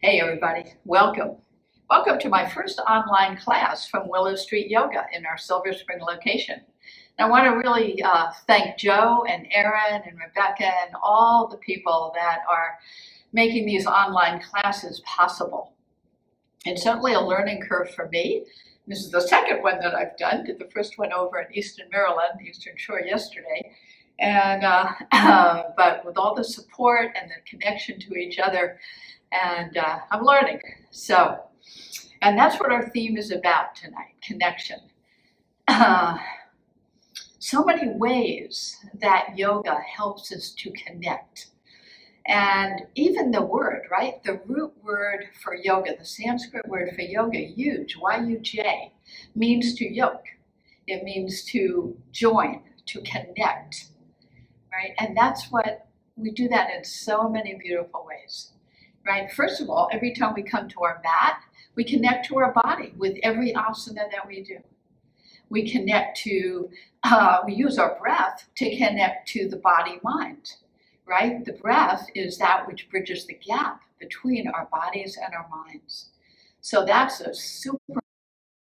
Hey everybody, welcome. Welcome to my first online class from Willow Street Yoga in our Silver Spring location. And I want to really thank Joe and Erin and Rebecca and all the people that are making these online classes possible. It's certainly a learning curve for me. This is the second one that I've done. Did the first one over in Eastern Maryland, Eastern Shore yesterday. And but with all the support and the connection to each other, and I'm learning. So, and that's what our theme is about tonight, connection. So many ways that yoga helps us to connect. And even the word, right? The root word for yoga, the Sanskrit word for yoga, yuj, Y-U-J, means to yoke. It means to join, to connect, right? And that's what, we do that in so many beautiful ways. Right? First of all, every time we come to our mat, we connect to our body with every asana that we do. We connect to, we use our breath to connect to the body-mind, right? The breath is that which bridges the gap between our bodies and our minds. So that's a super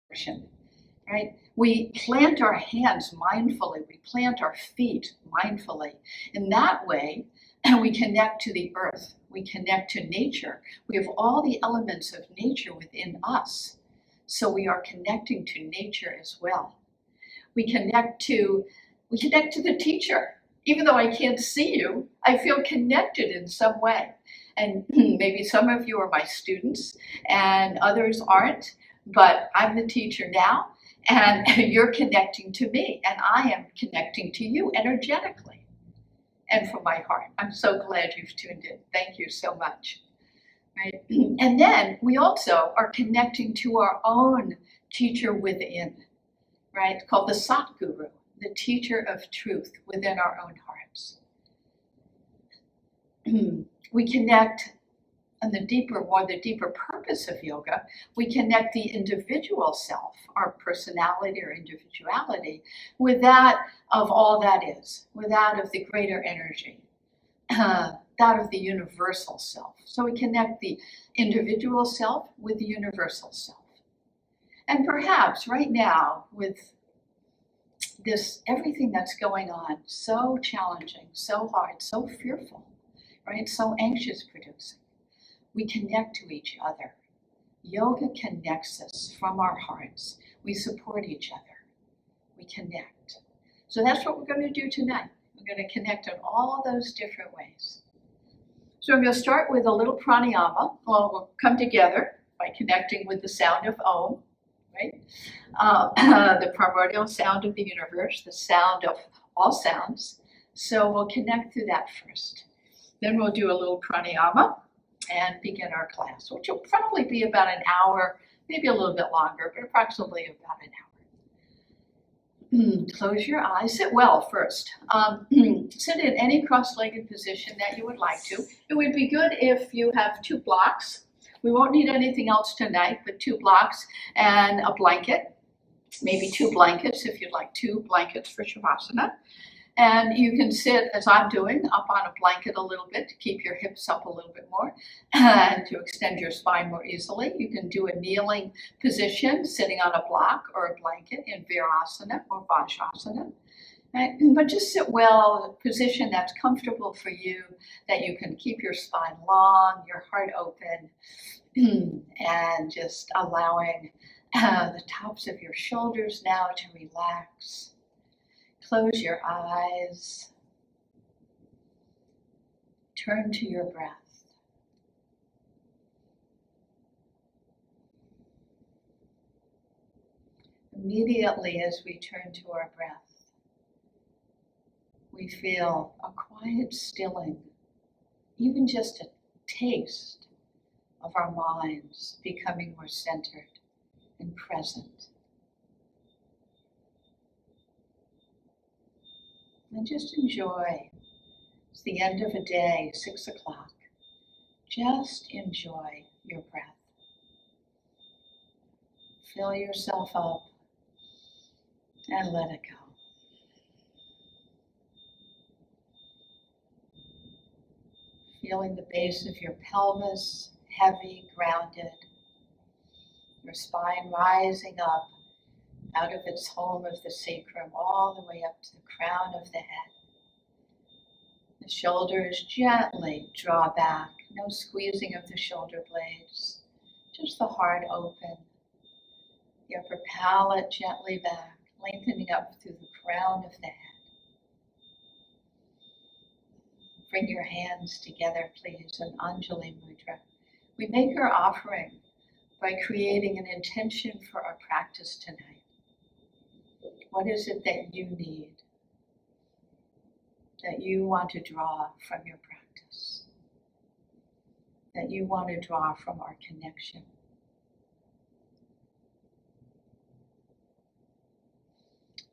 connection, right? We plant our hands mindfully. We plant our feet mindfully. In that way, we connect to the earth. We connect to nature. We have all the elements of nature within us. So we are connecting to nature as well. We connect to the teacher. Even though I can't see you, I feel connected in some way. And maybe some of you are my students and others aren't, but I'm the teacher now and you're connecting to me and I am connecting to you energetically. And from my heart. I'm so glad you've tuned in. Thank you so much. Right? And then we also are connecting to our own teacher within, right? Called the Satguru, the teacher of truth within our own hearts. We connect, and the deeper purpose of yoga, we connect the individual self, our personality or individuality, with that of all that is, with that of the greater energy, that of the universal self. So we connect the individual self with the universal self. And perhaps right now, with this, everything that's going on, so challenging, so hard, so fearful, right? So anxious producing. We connect to each other. Yoga connects us from our hearts. We support each other. We connect. So that's what we're going to do tonight. We're going to connect in all those different ways. So I'm going to start with a little pranayama. Well, we'll come together by connecting with the sound of Om, right? The primordial sound of the universe, the sound of all sounds. So we'll connect through that first. Then we'll do a little pranayama and begin our class, which will probably be about an hour, maybe a little bit longer, but approximately about an hour. Close your eyes, sit well first. Sit in any cross-legged position that you would like to. It would be good if you have 2 blocks. We won't need anything else tonight, but 2 blocks and a blanket, maybe 2 blankets if you'd like 2 blankets for Shavasana. And you can sit, as I'm doing, up on a blanket a little bit to keep your hips up a little bit more and to extend your spine more easily. You can do a kneeling position, sitting on a block or a blanket in Virasana or Vajrasana. Right? But just sit well, a position that's comfortable for you, that you can keep your spine long, your heart open, and just allowing the tops of your shoulders now to relax. Close your eyes, turn to your breath. Immediately as we turn to our breath, we feel a quiet stilling, even just a taste of our minds becoming more centered and present. And just enjoy. It's the end of a day, 6 o'clock. Just enjoy your breath. Fill yourself up and let it go. Feeling the base of your pelvis, heavy, grounded. Your spine rising up out of its home of the sacrum all the way up to the crown of the head. The shoulders gently draw back, no squeezing of the shoulder blades, just the heart open. The upper palate gently back, lengthening up through the crown of the head. Bring your hands together, please, in Anjali Mudra. We make our offering by creating an intention for our practice tonight. What is it that you need, that you want to draw from your practice, that you want to draw from our connection?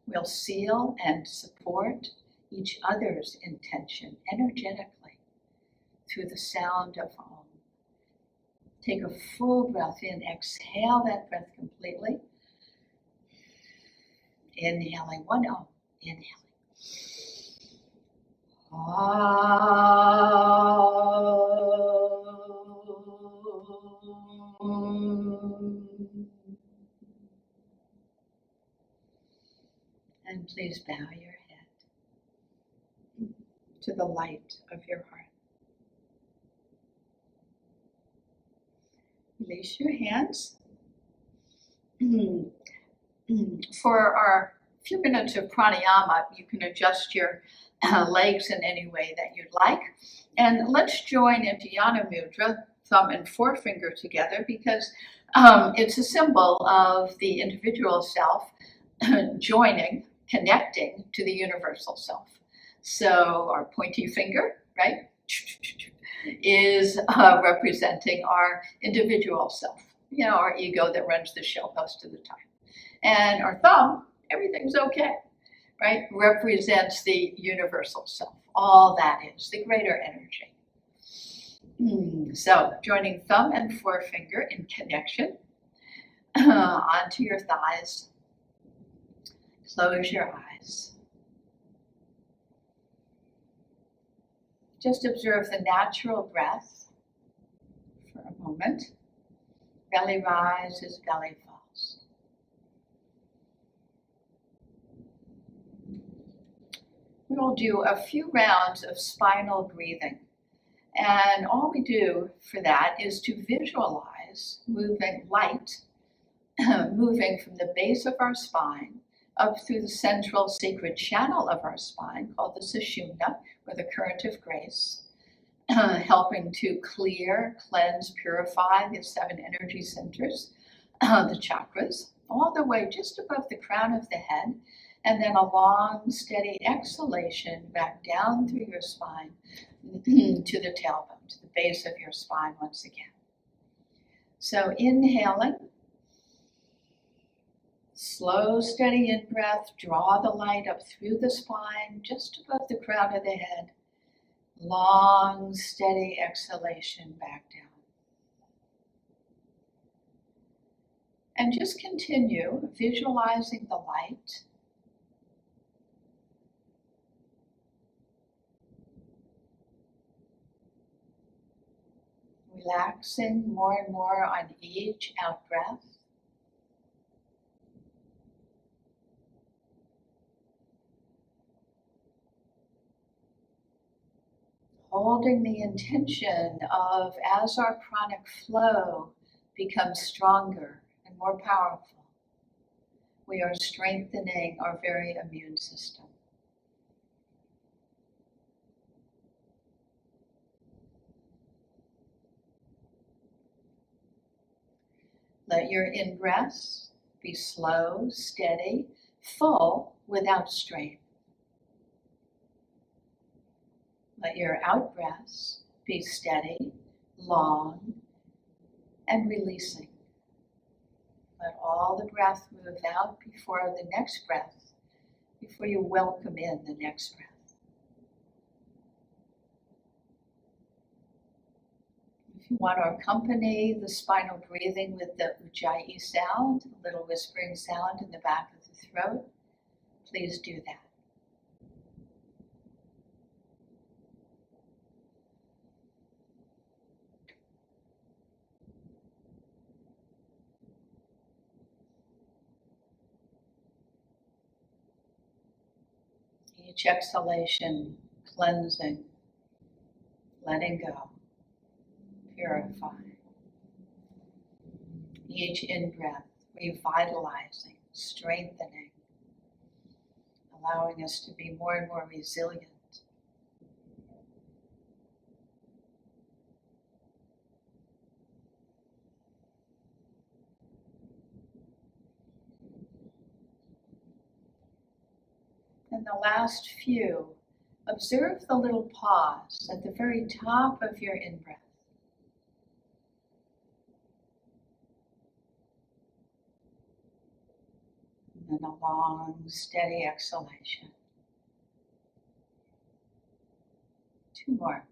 We'll seal and support each other's intention energetically through the sound of Om. Take a full breath in, exhale that breath completely. Inhaling one Om, inhaling. And please bow your head to the light of your heart. Release your hands. For our few minutes of pranayama, you can adjust your legs in any way that you'd like. And let's join into Yana Mudra, thumb and forefinger together, because it's a symbol of the individual self joining, connecting to the universal self. So our pointy finger, right, is representing our individual self, our ego that runs the show most of the time. And our thumb, everything's okay, right, represents the universal self, all that is, the greater energy. So joining thumb and forefinger in connection onto your thighs. Close your eyes. Just observe the natural breath for a moment. Belly rises, belly falls. We will do a few rounds of spinal breathing. And all we do for that is to visualize moving light, moving from the base of our spine up through the central sacred channel of our spine, called the Sushumna, or the current of grace, helping to clear, cleanse, purify the 7 energy centers, the chakras, all the way just above the crown of the head, and then a long, steady exhalation back down through your spine to the tailbone, to the base of your spine once again. So inhaling, slow, steady in-breath, draw the light up through the spine, just above the crown of the head. Long, steady exhalation back down. And just continue visualizing the light. Relaxing more and more on each out-breath. Holding the intention of, as our pranic flow becomes stronger and more powerful, we are strengthening our very immune system. Let your in-breaths be slow, steady, full, without strain. Let your out-breaths be steady, long, and releasing. Let all the breath move out before the next breath, before you welcome in the next breath. If you want to accompany the spinal breathing with the Ujjayi sound, a little whispering sound in the back of the throat, please do that. Each exhalation, cleansing, letting go, purifying. Each in-breath, revitalizing, strengthening, allowing us to be more and more resilient. And the last few, observe the little pause at the very top of your in-breath. And a long, steady exhalation. 2 more.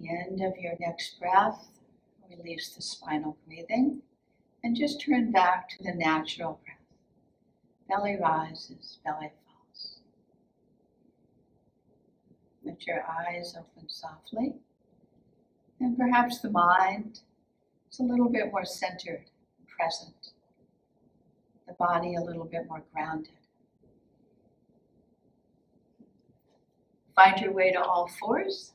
At the end of your next breath, release the spinal breathing and just turn back to the natural breath. Belly rises, belly falls. Let your eyes open softly, and perhaps the mind is a little bit more centered, present. The body a little bit more grounded. Find your way to all fours.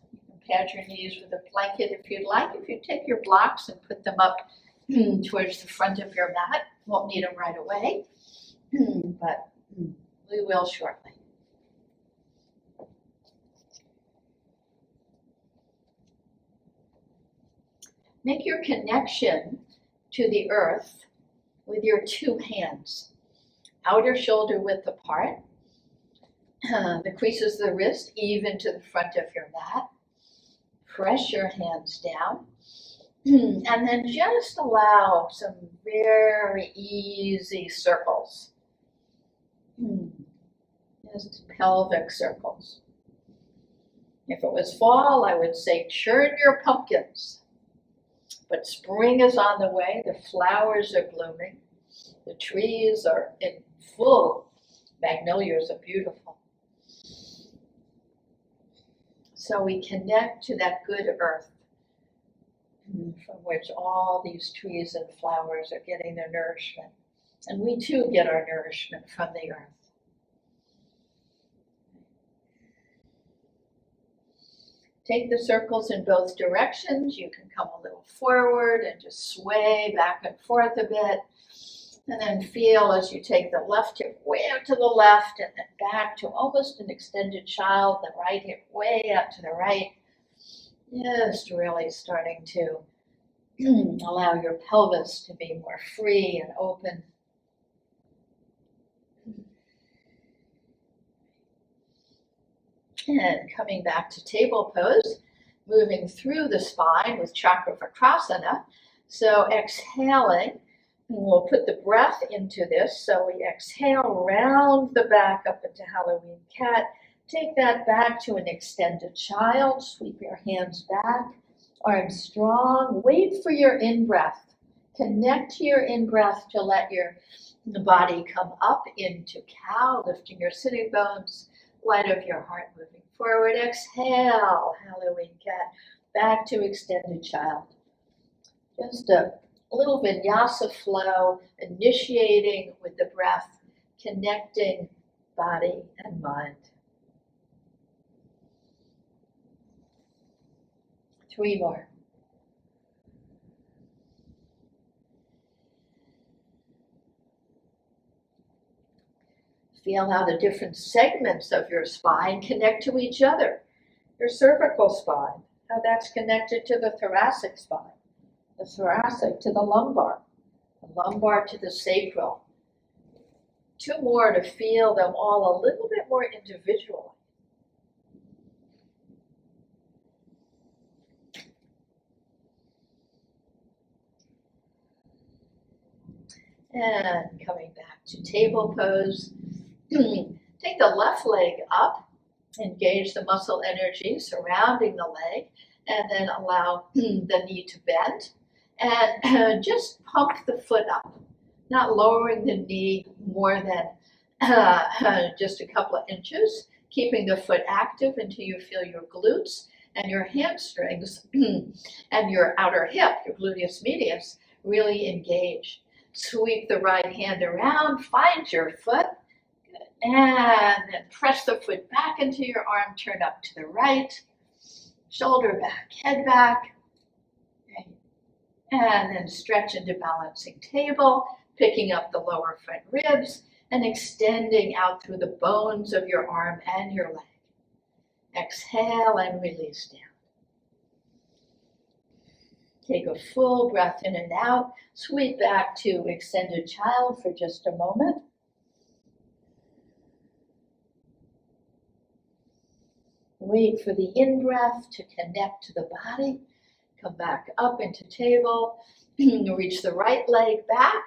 Pad your knees with a blanket if you'd like. If you take your blocks and put them up towards the front of your mat, won't need them right away, but we will shortly. Make your connection to the earth with your 2 hands. Outer shoulder width apart, the creases of the wrist even to the front of your mat. Press your hands down, and then just allow some very easy circles. Just pelvic circles. If it was fall, I would say churn your pumpkins. But spring is on the way, the flowers are blooming, the trees are in full, magnolias are beautiful. So we connect to that good earth from which all these trees and flowers are getting their nourishment. And we too get our nourishment from the earth. Take the circles in both directions. You can come a little forward and just sway back and forth a bit. And then feel as you take the left hip way out to the left and then back to almost an extended child, the right hip way out to the right. Just really starting to allow your pelvis to be more free and open. And coming back to table pose, moving through the spine with Chakravarkrasana. So exhaling. And we'll put the breath into this. So we exhale, round the back up into Halloween cat. Take that back to an extended child. Sweep your hands back. Arms strong. Wait for your in-breath. Connect to your in-breath to let the body come up into cow, lifting your sitting bones, light of your heart moving forward. Exhale, Halloween cat, back to extended child. Just a little vinyasa flow, initiating with the breath, connecting body and mind. 3 more. Feel how the different segments of your spine connect to each other. Your cervical spine, how that's connected to the thoracic spine. The thoracic to the lumbar to the sacral. 2 more to feel them all a little bit more individually. And coming back to table pose. Take the left leg up, engage the muscle energy surrounding the leg, and then allow the knee to bend. And just pump the foot up, not lowering the knee more than just a couple of inches, keeping the foot active until you feel your glutes and your hamstrings and your outer hip, your gluteus medius, really engage. Sweep the right hand around, find your foot, and then press the foot back into your arm, turn up to the right, shoulder back, head back, okay. And then stretch into balancing table, picking up the lower front ribs and extending out through the bones of your arm and your leg. Exhale and release down. Take a full breath in and out. Sweep back to extended child for just a moment. Wait for the in-breath to connect to the body. Come back up into table. Reach the right leg back.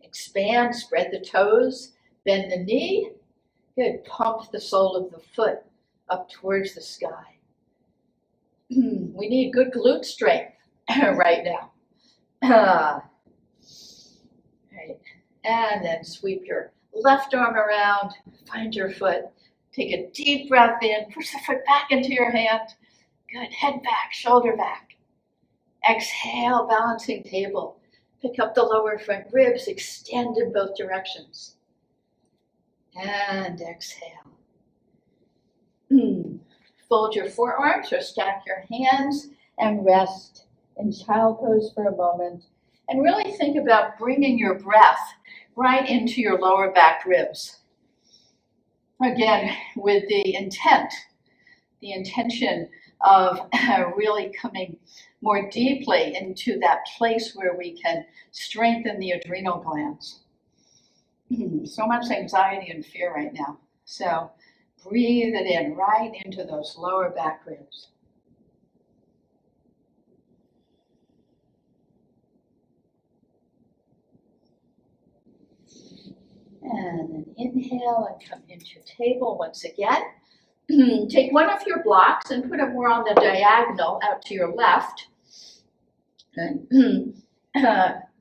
Expand, spread the toes, bend the knee. Good, pump the sole of the foot up towards the sky. We need good glute strength right now. Right. And then sweep your left arm around, find your foot. Take a deep breath in, push the foot back into your hand. Good, head back, shoulder back. Exhale, balancing table. Pick up the lower front ribs, extend in both directions. And exhale. Fold your forearms or stack your hands and rest in child pose for a moment. And really think about bringing your breath right into your lower back ribs. Again, with the intention of really coming more deeply into that place where we can strengthen the adrenal glands. So much anxiety and fear right now. So breathe it in right into those lower back ribs. And then inhale and come into table once again. Take one of your blocks and put it more on the diagonal out to your left. And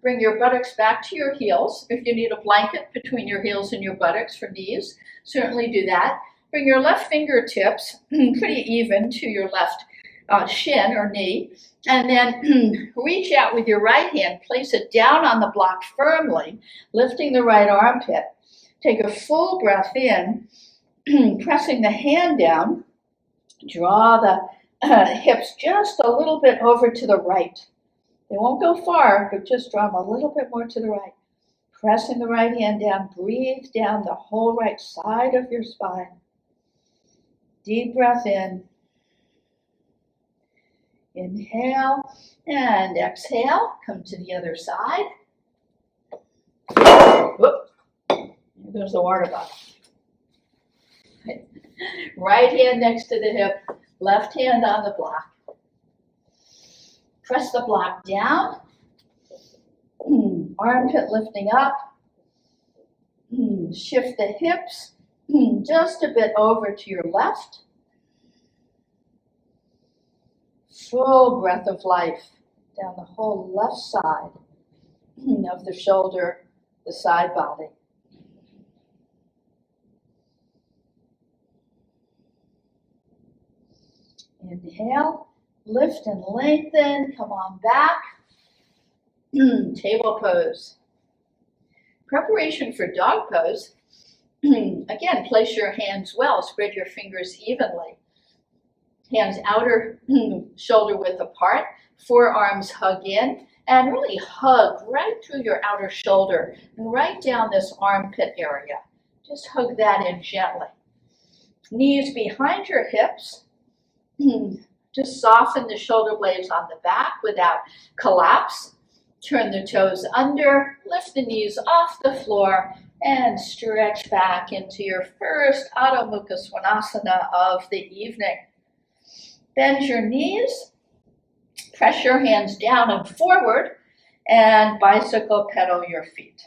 bring your buttocks back to your heels. If you need a blanket between your heels and your buttocks for knees, certainly do that. Bring your left fingertips pretty even to your left shin or knee. And then reach out with your right hand, place it down on the block firmly, lifting the right armpit. Take a full breath in, pressing the hand down. Draw the hips just a little bit over to the right. They won't go far, but just draw them a little bit more to the right. Pressing the right hand down, breathe down the whole right side of your spine. Deep breath in. Inhale and exhale. Come to the other side. Whoop. Here goes the water bottle. Right hand next to the hip, left hand on the block. Press the block down. Armpit lifting up. Shift the hips just a bit over to your left. Full breath of life down the whole left side of the shoulder, the side body. Inhale, lift and lengthen, come on back. Table pose. Preparation for dog pose. Again, place your hands well, spread your fingers evenly. Hands outer shoulder width apart, forearms hug in, and really hug right through your outer shoulder and right down this armpit area. Just hug that in gently. Knees behind your hips. Just soften the shoulder blades on the back without collapse. Turn the toes under, lift the knees off the floor, and stretch back into your first Adho Mukha Svanasana of the evening. Bend your knees, press your hands down and forward, and bicycle pedal your feet.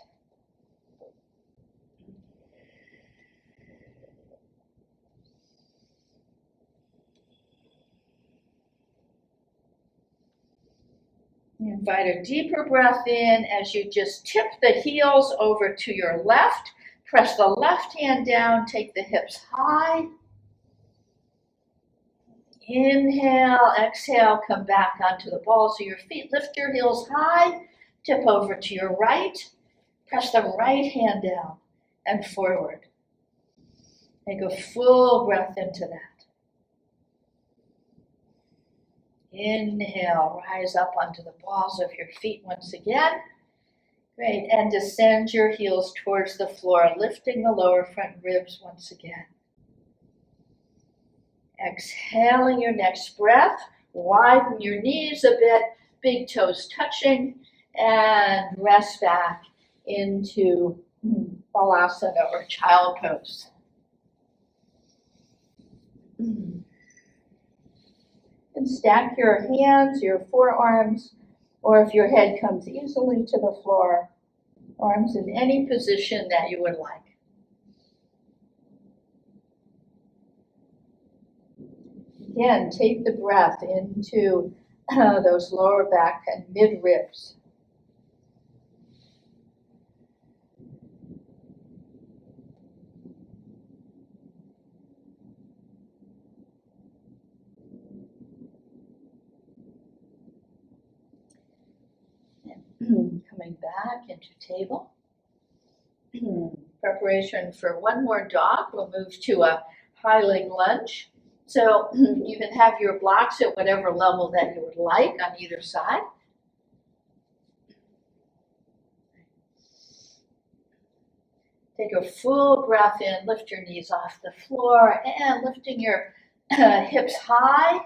Invite a deeper breath in as you just tip the heels over to your left, Press the left hand down, take the hips high. Inhale, exhale, come back onto the balls of your feet. Lift your heels high, tip over to your right. Press the right hand down and forward. Take a full breath into that. Inhale, rise up onto the balls of your feet once again. Great, and descend your heels towards the floor, lifting the lower front ribs once again. Exhaling your next breath, widen your knees a bit, big toes touching, and rest back into Balasana or child pose. And stack your hands, your forearms, or if your head comes easily to the floor, arms in any position that you would like. Again, take the breath into those lower back and mid ribs. Coming back into table. Preparation for one more dog. We'll move to a high leg lunge. So you can have your blocks at whatever level that you would like on either side. Take a full breath in, lift your knees off the floor, and lifting your hips high.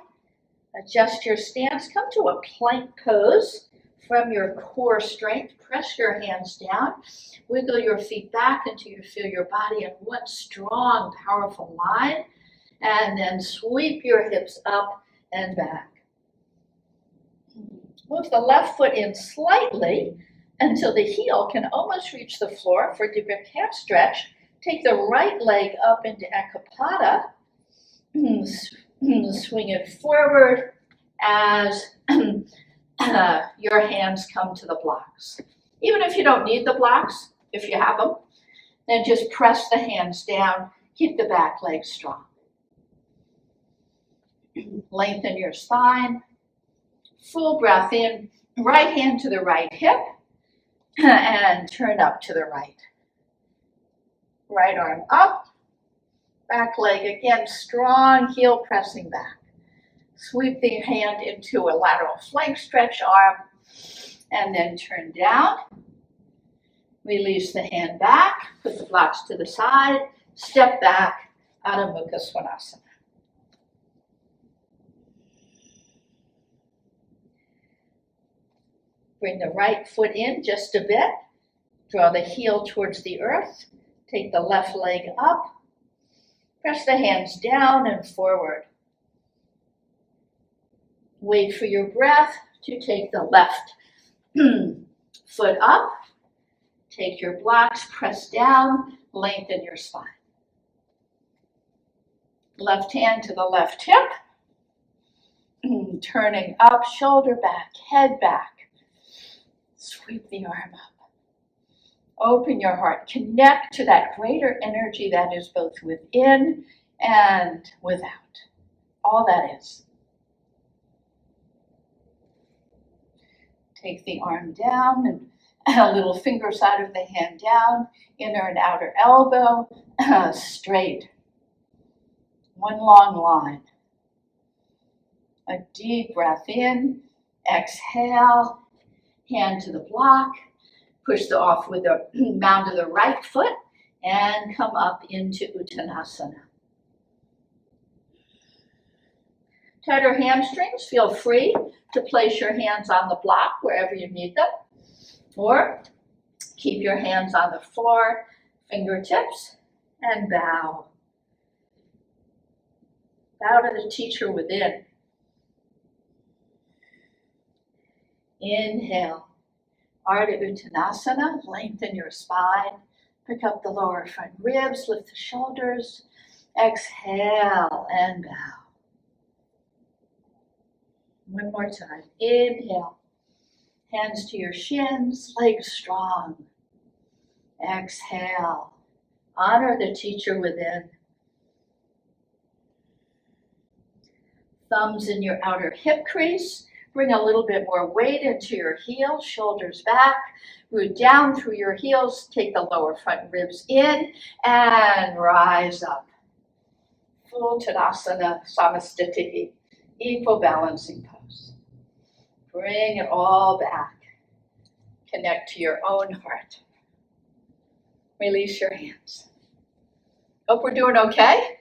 Adjust your stance, come to a plank pose from your core strength. Press your hands down, wiggle your feet back until you feel your body in one strong, powerful line. And then sweep your hips up and back. Move the left foot in slightly until the heel can almost reach the floor for a deeper calf stretch. Take the right leg up into Ekapada. Swing it forward as your hands come to the blocks. Even if you don't need the blocks, if you have them, then just press the hands down. Keep the back leg strong. Lengthen your spine, full breath in, right hand to the right hip, and turn up to the right. Right arm up, back leg again, strong heel pressing back. Sweep the hand into a lateral flank stretch arm, and then turn down. Release the hand back, put the blocks to the side, step back, Adho Mukha Svanasana. Bring the right foot in just a bit. Draw the heel towards the earth. Take the left leg up. Press the hands down and forward. Wait for your breath to take the left foot up. Take your blocks, press down, lengthen your spine. Left hand to the left hip. Turning up, shoulder back, head back. Sweep the arm up. Open your heart. Connect to that greater energy that is both within and without. All that is. Take the arm down and a little finger side of the hand down, inner and outer elbow, straight. One long line. A deep breath in, exhale. Hand to the block, push the off with the mound of the right foot, and come up into Uttanasana. Tighter hamstrings, feel free to place your hands on the block wherever you need them, or keep your hands on the floor, fingertips, and bow. Bow to the teacher within. Inhale, Ardha Uttanasana, lengthen your spine, pick up the lower front ribs, lift the shoulders, exhale and bow. One more time, inhale, hands to your shins, legs strong, exhale, Honor the teacher within. Thumbs in your outer hip crease. Bring a little bit more weight into your heels, shoulders back. Root down through your heels. Take the lower front ribs in and rise up. Full Tadasana, Samastiti, equal balancing pose. Bring it all back. Connect to your own heart. Release your hands. Hope we're doing okay.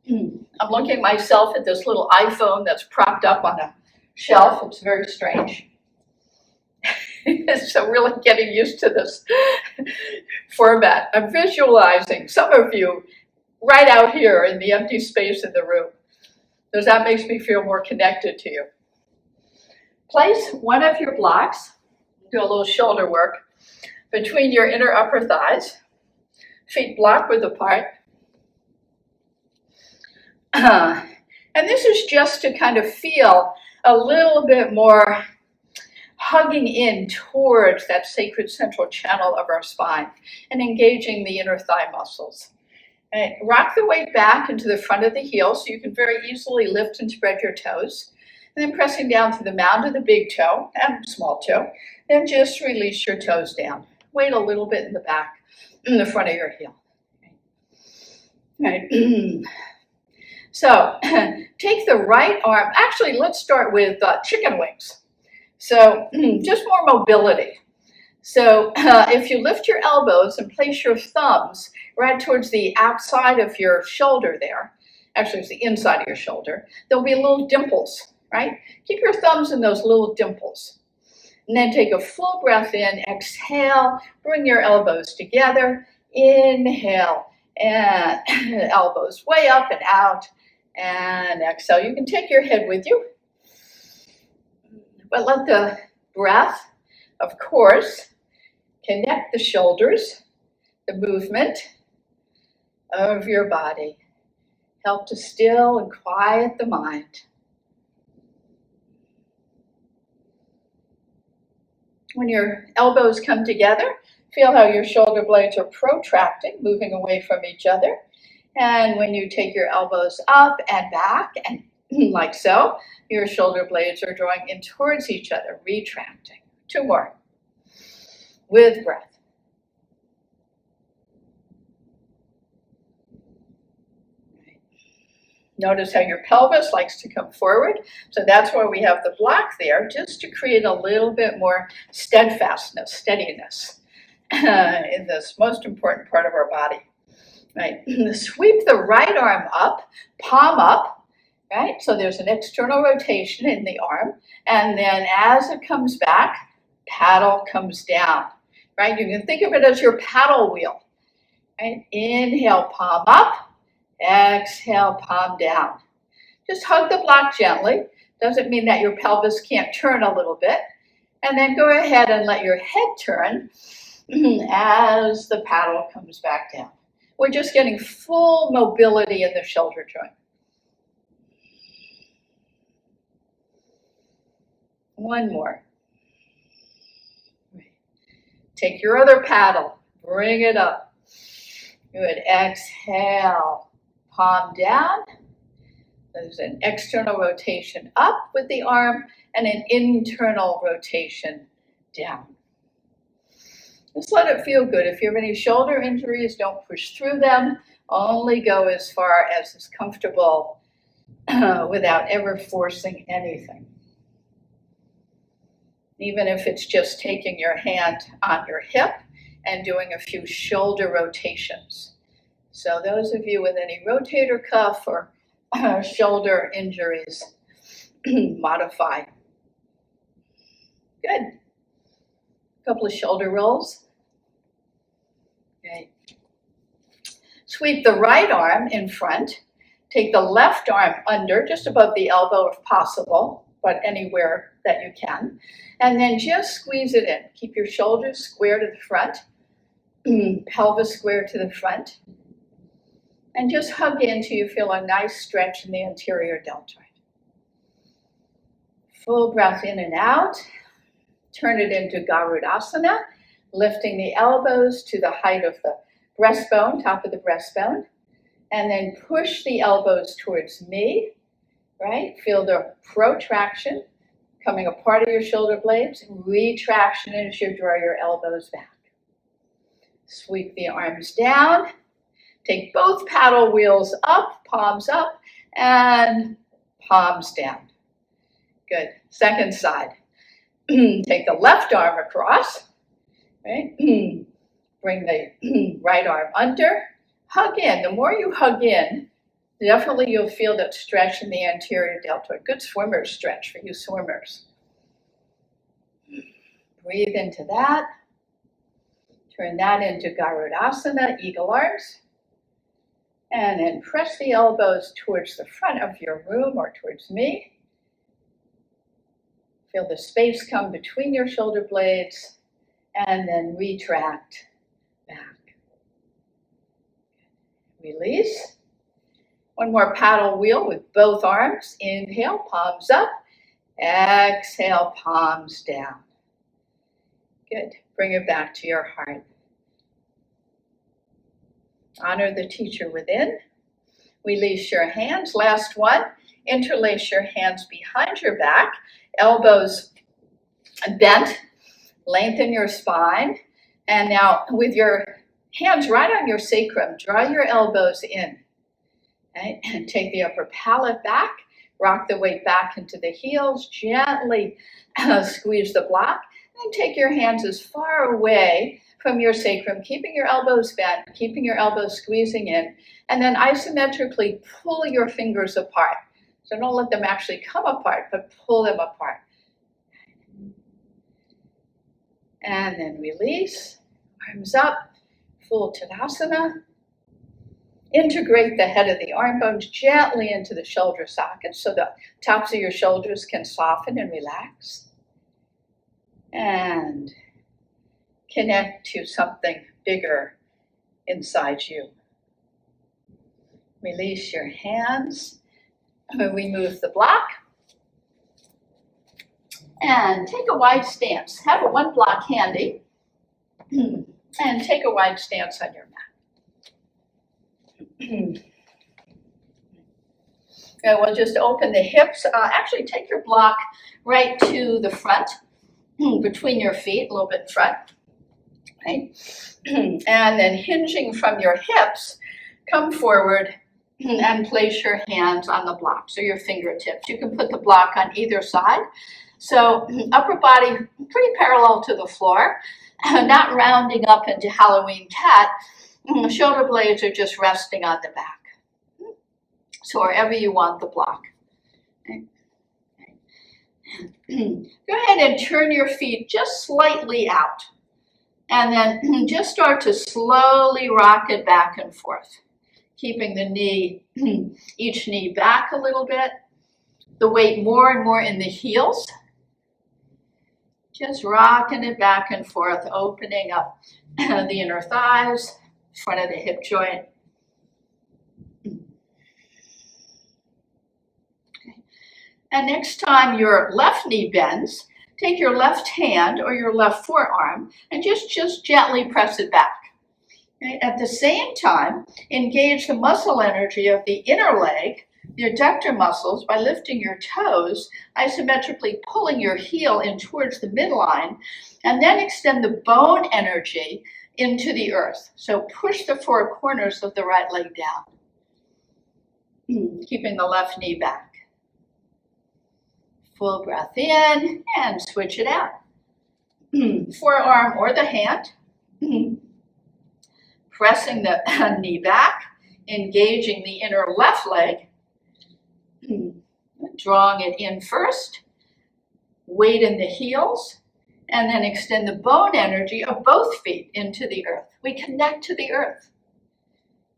I'm looking myself at this little iPhone that's propped up on a shelf. It's very strange. So really getting used to this format. I'm visualizing some of you right out here in the empty space in the room. So that makes me feel more connected to you. Place one of your blocks, do a little shoulder work, between your inner upper thighs. Feet block width apart. And this is just to kind of feel a little bit more hugging in towards that sacred central channel of our spine and engaging the inner thigh muscles. Right. Rock the weight back into the front of the heel so you can very easily lift and spread your toes. And then pressing down to the mound of the big toe and small toe. Then just release your toes down. Weight a little bit in the back, in the front of your heel. Right. So take the right arm. Actually, let's start with chicken wings. So just more mobility. So if you lift your elbows and place your thumbs right towards the outside of your shoulder there, actually it's the inside of your shoulder, there'll be little dimples, right? Keep your thumbs in those little dimples. And then take a full breath in, exhale, bring your elbows together, inhale, and elbows way up and out, and exhale. You can take your head with you, but let the breath, of course, connect the shoulders, the movement of your body. Help to still and quiet the mind. When your elbows come together, feel how your shoulder blades are protracting, moving away from each other. And when you take your elbows up and back, and like so, your shoulder blades are drawing in towards each other, retracting. 2 more. With breath. Notice how your pelvis likes to come forward. So that's why we have the block there, just to create a little bit more steadfastness, steadiness in this most important part of our body. Right. Sweep the right arm up, palm up, right? So there's an external rotation in the arm. And then as it comes back, paddle comes down, right? You can think of it as your paddle wheel, right? Inhale, palm up. Exhale, palm down. Just hug the block gently. Doesn't mean that your pelvis can't turn a little bit. And then go ahead and let your head turn as the paddle comes back down. We're just getting full mobility in the shoulder joint. One more. Take your other paddle, bring it up. Good, exhale, palm down. There's an external rotation up with the arm and an internal rotation down. Just let it feel good. If you have any shoulder injuries, don't push through them. Only go as far as is comfortable without ever forcing anything. Even if it's just taking your hand on your hip and doing a few shoulder rotations. So those of you with any rotator cuff or shoulder injuries, modify. Good. A couple of shoulder rolls. Okay. Sweep the right arm in front. Take the left arm under, just above the elbow if possible, but anywhere that you can. And then just squeeze it in. Keep your shoulders square to the front, pelvis square to the front. And just hug in till you feel a nice stretch in the anterior deltoid. Full breath in and out. Turn it into Garudasana, lifting the elbows to the height of the breastbone, top of the breastbone. And then push the elbows towards me, right? Feel the protraction coming apart of your shoulder blades, retraction as you draw your elbows back. Sweep the arms down. Take both paddle wheels up, and palms down. Good. Second side. Take the left arm across, right? Bring the right arm under. Hug in. The more you hug in, definitely you'll feel that stretch in the anterior deltoid. Good swimmer stretch for you swimmers. Breathe into that. Turn that into Garudasana, eagle arms. And then press the elbows towards the front of your room or towards me. Feel the space come between your shoulder blades and then retract back. Release. One more paddle wheel with both arms. Inhale, palms up. Exhale, palms down. Good. Bring it back to your heart. Honor the teacher within. Release your hands. Last one. Interlace your hands behind your back. Elbows bent. Lengthen your spine. And now with your hands right on your sacrum, draw your elbows in. Okay? And take the upper palate back. Rock the weight back into the heels. Gently squeeze the block. And take your hands as far away from your sacrum, keeping your elbows bent, keeping your elbows squeezing in, and then isometrically pull your fingers apart. So don't let them actually come apart, but pull them apart. And then release, arms up, full Tadasana. Integrate the head of the arm bones gently into the shoulder sockets so the tops of your shoulders can soften and relax. And connect to something bigger inside you. Release your hands. Remove the block. And take a wide stance. Have a one block handy. And take a wide stance on your mat. And we'll just open the hips. Actually, take your block right to the front, between your feet, a little bit in front. Right? And then hinging from your hips, come forward and place your hands on the block, so your fingertips. You can put the block on either side. So upper body pretty parallel to the floor, not rounding up into Halloween cat. Shoulder blades are just resting on the back. So wherever you want the block. Okay. Go ahead and turn your feet just slightly out. And then just start to slowly rock it back and forth. Keeping the knee, each knee back a little bit. The weight more and more in the heels. Just rocking it back and forth, opening up the inner thighs, front of the hip joint. Okay. And next time your left knee bends, take your left hand or your left forearm and just gently press it back. Okay. At the same time, engage the muscle energy of the inner leg, the adductor muscles, by lifting your toes, isometrically pulling your heel in towards the midline, and then extend the bone energy into the earth. So push the four corners of the right leg down, keeping the left knee back. Full breath in and switch it out. Forearm or the hand. Pressing the knee back, engaging the inner left leg. Drawing it in first. Weight in the heels. And then extend the bone energy of both feet into the earth. We connect to the earth.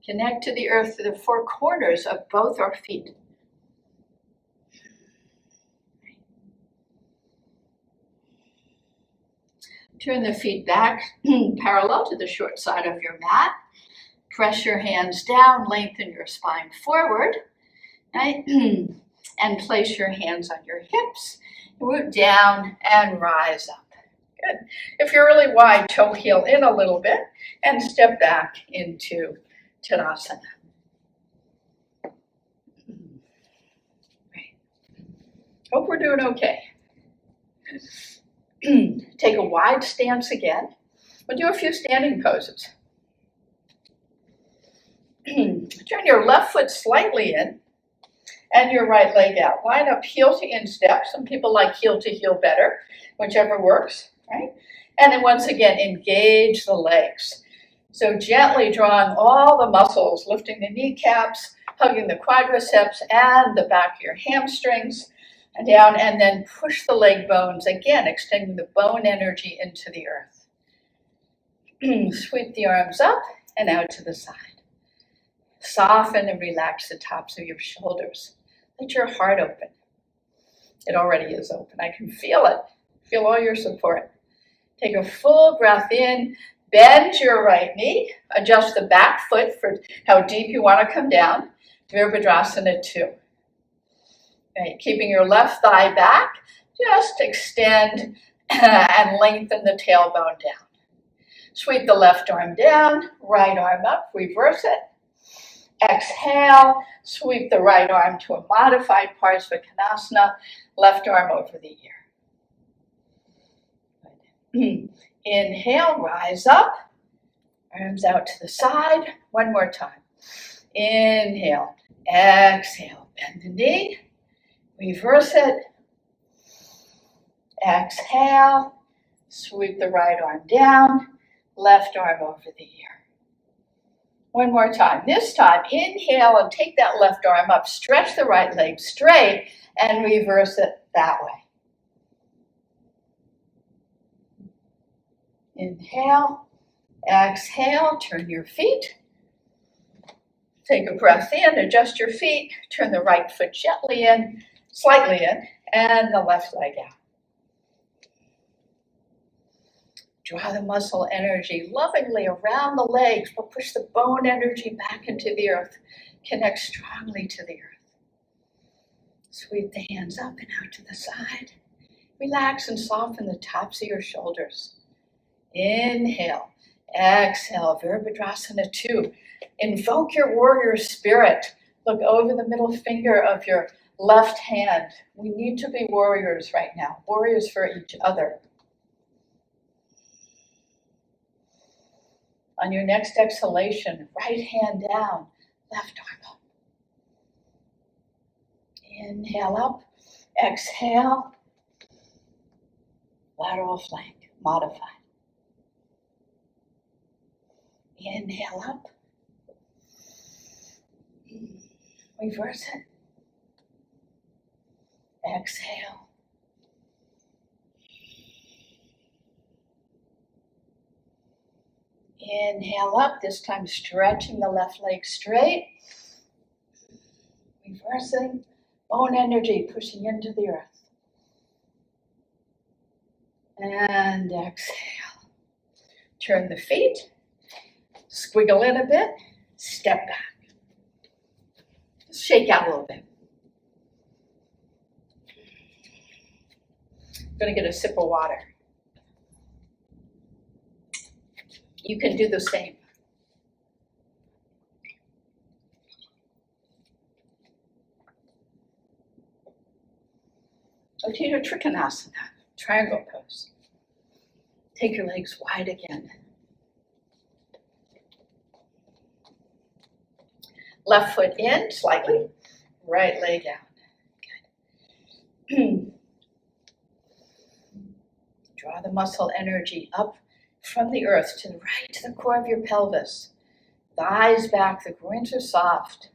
Connect to the earth through the four corners of both our feet. Turn the feet back parallel to the short side of your mat. Press your hands down, lengthen your spine forward, right? And place your hands on your hips. Root down and rise up. Good. If you're really wide, toe heel in a little bit and step back into Tadasana. Great. Hope we're doing okay. Take a wide stance again. We'll do a few standing poses. Turn your left foot slightly in and your right leg out. Line up heel to instep. Some people like heel to heel better, whichever works, right? And then once again, engage the legs. So gently drawing all the muscles, lifting the kneecaps, hugging the quadriceps and the back of your hamstrings, and down, and then push the leg bones, again, extending the bone energy into the earth. Sweep the arms up and out to the side. Soften and relax the tops of your shoulders. Let your heart open. It already is open. I can feel it. Feel all your support. Take a full breath in. Bend your right knee. Adjust the back foot for how deep you want to come down. Virabhadrasana 2. Okay, keeping your left thigh back, just extend and lengthen the tailbone down. Sweep the left arm down, right arm up, reverse it. Exhale, sweep the right arm to a modified Parsvakonasana, left arm over the ear. Inhale, rise up, arms out to the side. One more time. Inhale, exhale, bend the knee. Reverse it. Exhale. Sweep the right arm down. Left arm over the ear. One more time. This time, inhale and take that left arm up. Stretch the right leg straight and reverse it that way. Inhale. Exhale. Turn your feet. Take a breath in. Adjust your feet. Turn the right foot gently in. Slightly in, and the left leg out. Draw the muscle energy lovingly around the legs, but push the bone energy back into the earth. Connect strongly to the earth. Sweep the hands up and out to the side. Relax and soften the tops of your shoulders. Inhale, exhale, Virabhadrasana 2. Invoke your warrior spirit. Look over the middle finger of your left hand. We need to be warriors right now, warriors for each other. On your next exhalation, right hand down, left arm up. Inhale up, exhale, lateral flank, modified. Inhale up, reverse it. Exhale. Inhale up, this time stretching the left leg straight. Reversing, bone energy pushing into the earth. And exhale. Turn the feet, squiggle in a bit, step back. Just shake out a little bit. Going to get a sip of water. You can do the same. Go to your Trikonasana, triangle pose. Take your legs wide again. Left foot in slightly, right leg out. Good. Draw the muscle energy up from the earth to the right, to the core of your pelvis. Thighs back, the groins are soft.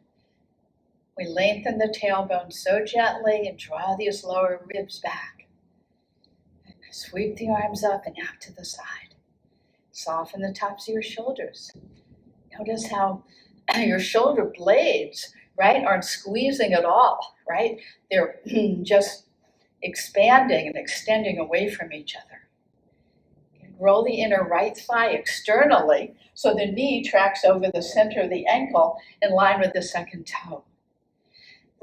We lengthen the tailbone so gently and draw these lower ribs back. And sweep the arms up and out to the side. Soften the tops of your shoulders. Notice how your shoulder blades, right, aren't squeezing at all, right? They're just expanding and extending away from each other. Roll the inner right thigh externally so the knee tracks over the center of the ankle in line with the second toe.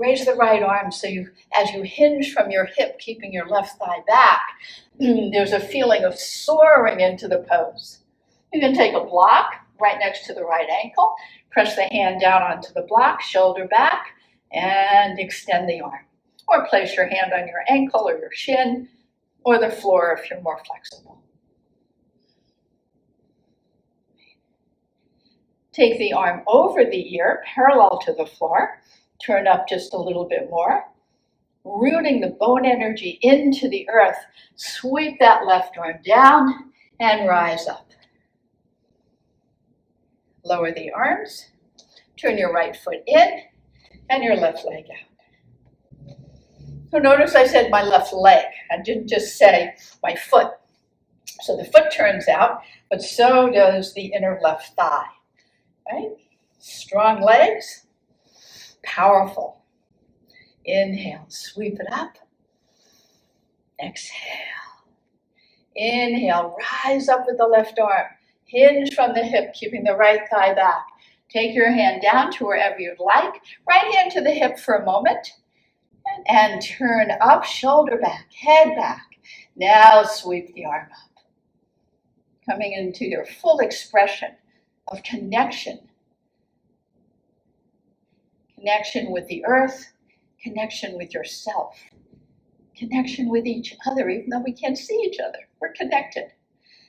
Raise the right arm so as you hinge from your hip, keeping your left thigh back, there's a feeling of soaring into the pose. You can take a block right next to the right ankle, press the hand down onto the block, shoulder back, and extend the arm. Or place your hand on your ankle or your shin, or the floor if you're more flexible. Take the arm over the ear, parallel to the floor. Turn up just a little bit more. Rooting the bone energy into the earth. Sweep that left arm down and rise up. Lower the arms. Turn your right foot in and your left leg out. So notice I said my left leg. I didn't just say my foot. So the foot turns out, but so does the inner left thigh. Right? Strong legs, powerful. Inhale, sweep it up. Exhale. Inhale, rise up with the left arm. Hinge from the hip, keeping the right thigh back. Take your hand down to wherever you'd like. Right hand to the hip for a moment. And turn up, shoulder back, head back. Now sweep the arm up. Coming into your full expression of connection. Connection with the earth, connection with yourself, connection with each other, even though we can't see each other. We're connected.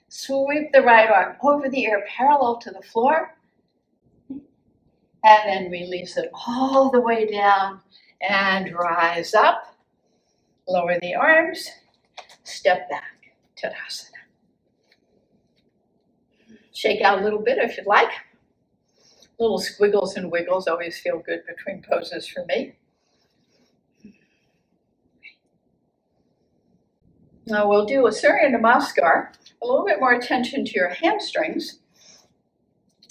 Sweep the right arm over the ear, parallel to the floor, and then release it all the way down and rise up. Lower the arms, step back, Tadasana. Shake out a little bit if you'd like. Little squiggles and wiggles always feel good between poses for me. Now we'll do a Surya Namaskar, a little bit more attention to your hamstrings.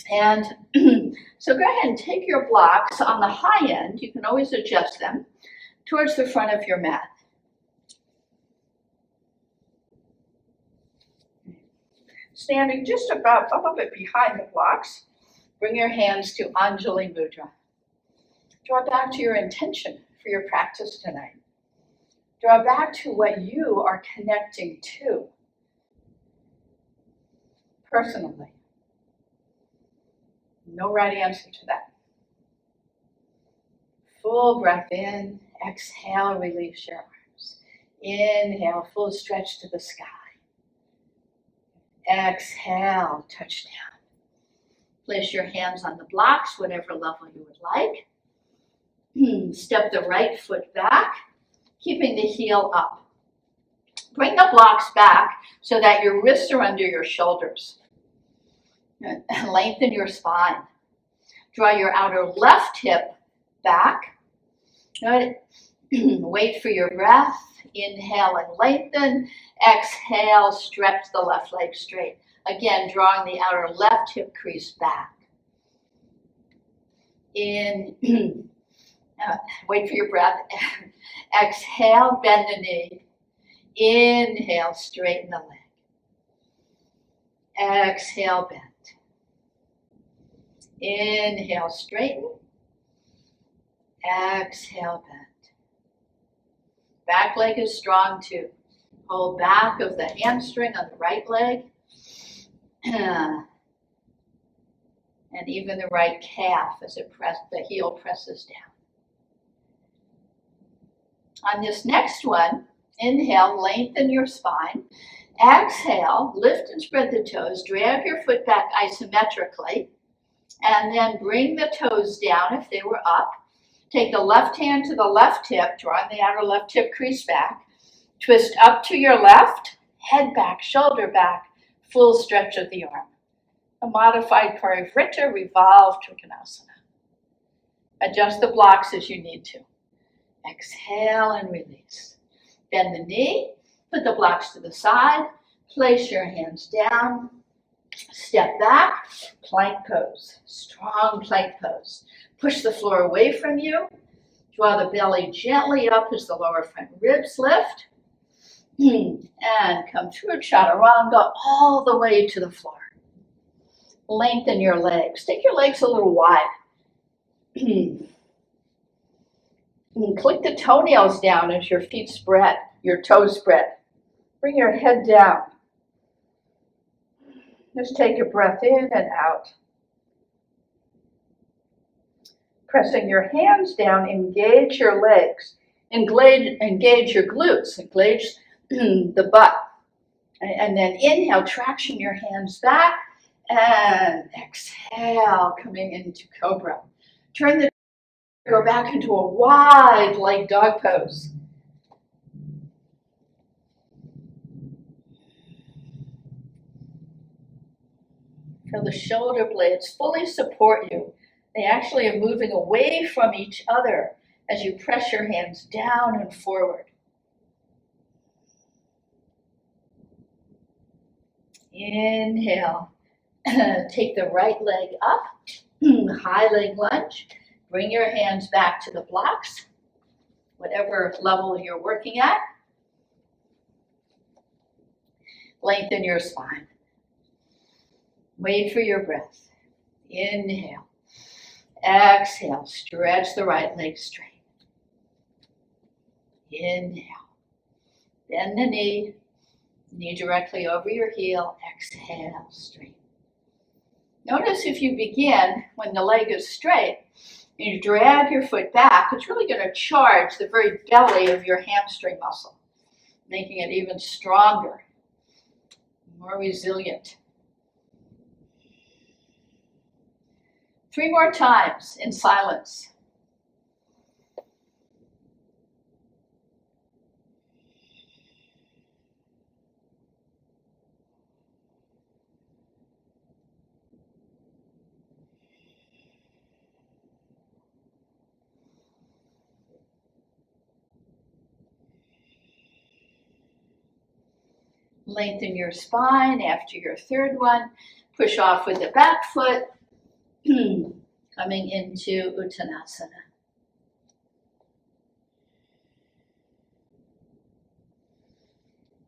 And so go ahead and take your blocks on the high end, you can always adjust them, towards the front of your mat. Standing just about a little bit behind the blocks, bring your hands to Anjali Mudra. Draw back to your intention for your practice tonight. Draw back to what you are connecting to personally. No right answer to that. Full breath in, exhale, release your arms. Inhale, full stretch to the sky. Exhale, touch down. Place your hands on the blocks, whatever level you would like. Step the right foot back, keeping the heel up. Bring the blocks back so that your wrists are under your shoulders. Lengthen your spine. Draw your outer left hip back. Good. Wait for your breath. Inhale and lengthen. Exhale, stretch the left leg straight. Again, drawing the outer left hip crease back. In, wait for your breath. Exhale, bend the knee. Inhale, straighten the leg. Exhale, bend. Inhale, straighten. Exhale, bend. Back leg is strong too. Hold back of the hamstring on the right leg. And even the right calf as the heel presses down. On this next one, inhale, lengthen your spine. Exhale, lift and spread the toes. Drag your foot back isometrically. And then bring the toes down if they were up. Take the left hand to the left hip, drawing the outer left hip crease back. Twist up to your left, head back, shoulder back, full stretch of the arm. A modified Parivrtta, revolve Uttanasana. Adjust the blocks as you need to. Exhale and release. Bend the knee, put the blocks to the side, place your hands down, step back, plank pose, strong plank pose. Push the floor away from you, draw the belly gently up as the lower front ribs lift, and come through chaturanga all the way to the floor. Lengthen your legs, take your legs a little wide. Click the toenails down as your feet spread, your toes spread. Bring your head down. Just take a breath in and out. Pressing your hands down, engage your legs. Engage your glutes, engage the butt. And then inhale, traction your hands back. And exhale, coming into cobra. Go back into a wide leg dog pose. Feel the shoulder blades fully support you. They actually are moving away from each other as you press your hands down and forward. Inhale. Take the right leg up, high leg lunge. Bring your hands back to the blocks, whatever level you're working at. Lengthen your spine. Wait for your breath. Inhale. Exhale. Stretch the right leg straight. Inhale. Bend the knee directly over your heel. Exhale, straight. Notice if you begin when the leg is straight, and you drag your foot back, it's really going to charge the very belly of your hamstring muscle, making it even stronger, more resilient. 3 more times in silence. Lengthen your spine after your third one. Push off with the back foot. Coming into Uttanasana.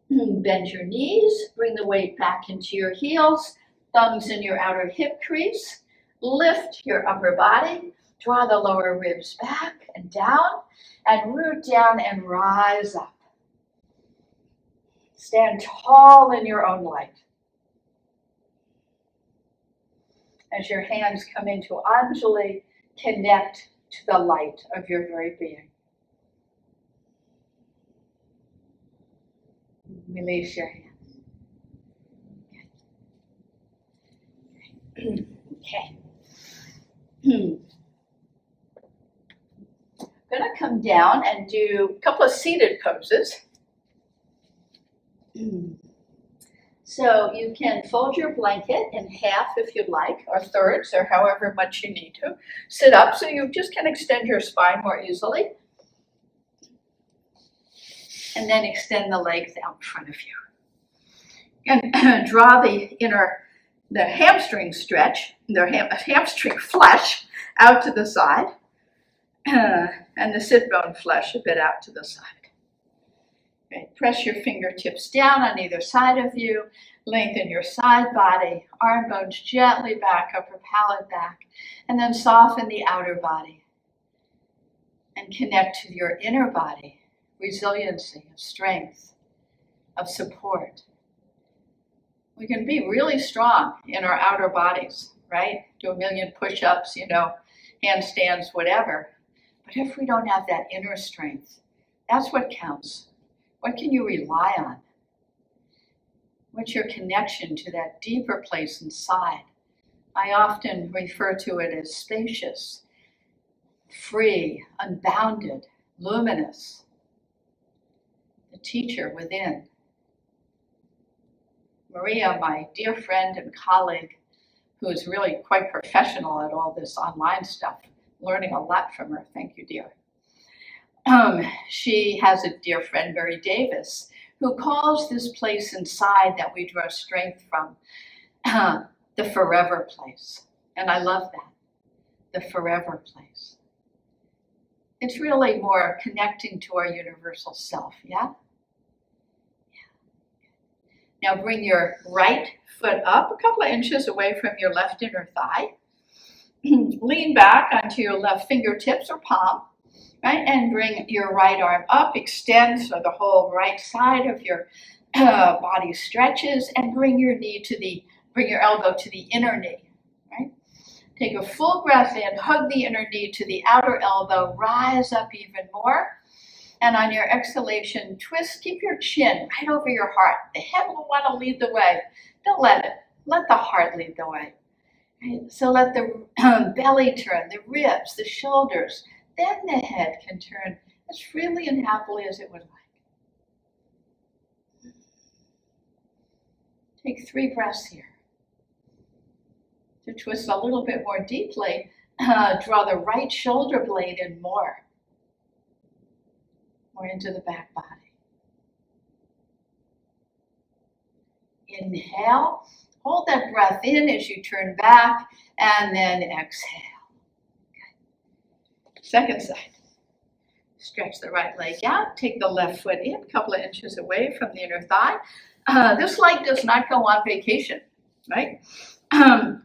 Bend your knees. Bring the weight back into your heels. Thumbs in your outer hip crease. Lift your upper body. Draw the lower ribs back and down. And root down and rise up. Stand tall in your own light. As your hands come into Anjali, connect to the light of your very being. Release your hands. Okay. I'm going to come down and do a couple of seated poses. So you can fold your blanket in half if you'd like, or thirds, or however much you need to. Sit up so you just can extend your spine more easily. And then extend the legs out in front of you. And draw the hamstring stretch, the hamstring flesh out to the side. And the sit bone flesh a bit out to the side. Okay. Press your fingertips down on either side of you. Lengthen your side body, arm bones gently back, upper palate back, and then soften the outer body. And connect to your inner body, resiliency, of strength, of support. We can be really strong in our outer bodies, right? Do a million push-ups, handstands, whatever. But if we don't have that inner strength, that's what counts. What can you rely on? What's your connection to that deeper place inside? I often refer to it as spacious, free, unbounded, luminous. The teacher within. Maria, my dear friend and colleague, who is really quite professional at all this online stuff, learning a lot from her. Thank you, dear. She has a dear friend, Mary Davis, who calls this place inside that we draw strength from the forever place. And I love that, the forever place. It's really more connecting to our universal self, yeah? Now bring your right foot up a couple of inches away from your left inner thigh. Lean back onto your left fingertips or palm. right? And bring your right arm up, extend so the whole right side of your body stretches, and bring your elbow to the inner knee, right? Take a full breath in, hug the inner knee to the outer elbow, rise up even more. And on your exhalation, twist, keep your chin right over your heart. The head will want to lead the way. Don't let it. Let the heart lead the way. Right? So let the belly turn, the ribs, the shoulders. Then the head can turn as freely and happily as it would like. Take 3 breaths here. To twist a little bit more deeply, draw the right shoulder blade in more into the back body. Inhale, hold that breath in as you turn back, and then exhale. Okay. Second side. Stretch the right leg out, take the left foot in, a couple of inches away from the inner thigh. This leg does not go on vacation, right?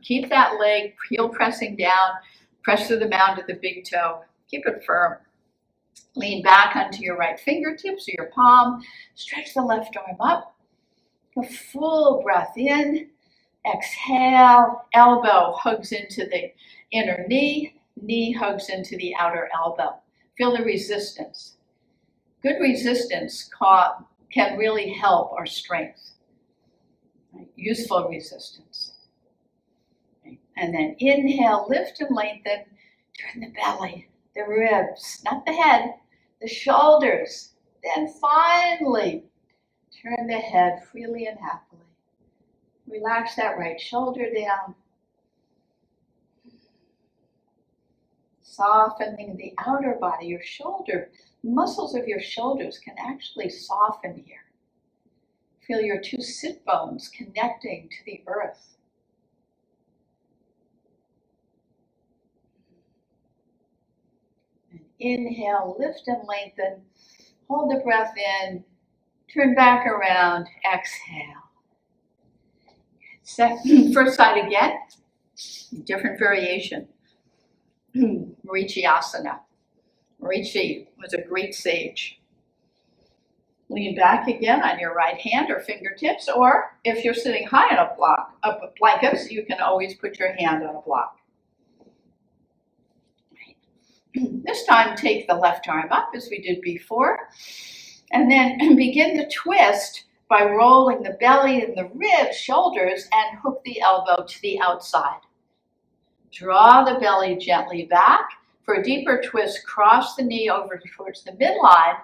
Keep that leg heel pressing down, press through the mound of the big toe, keep it firm. Lean back onto your right fingertips or your palm. Stretch the left arm up. A full breath in. Exhale. Elbow hugs into the inner knee. Knee hugs into the outer elbow. Feel the resistance. Good resistance can really help our strength. Right? Useful resistance. Right? And then inhale, lift and lengthen. Turn the belly, the ribs, not the head, the shoulders. Then finally, turn the head freely and happily. Relax that right shoulder down. Softening the outer body, your shoulder, muscles of your shoulders can actually soften here. Feel your 2 sit bones connecting to the earth. Inhale, lift and lengthen. Hold the breath in. Turn back around. Exhale. First side again. Different variation. Marichiasana. Marichi was a great sage. Lean back again on your right hand or fingertips, or if you're sitting high on a blanket, you can always put your hand on a block. This time, take the left arm up as we did before, and then begin the twist by rolling the belly and the ribs, shoulders, and hook the elbow to the outside. Draw the belly gently back. For a deeper twist, cross the knee over towards the midline,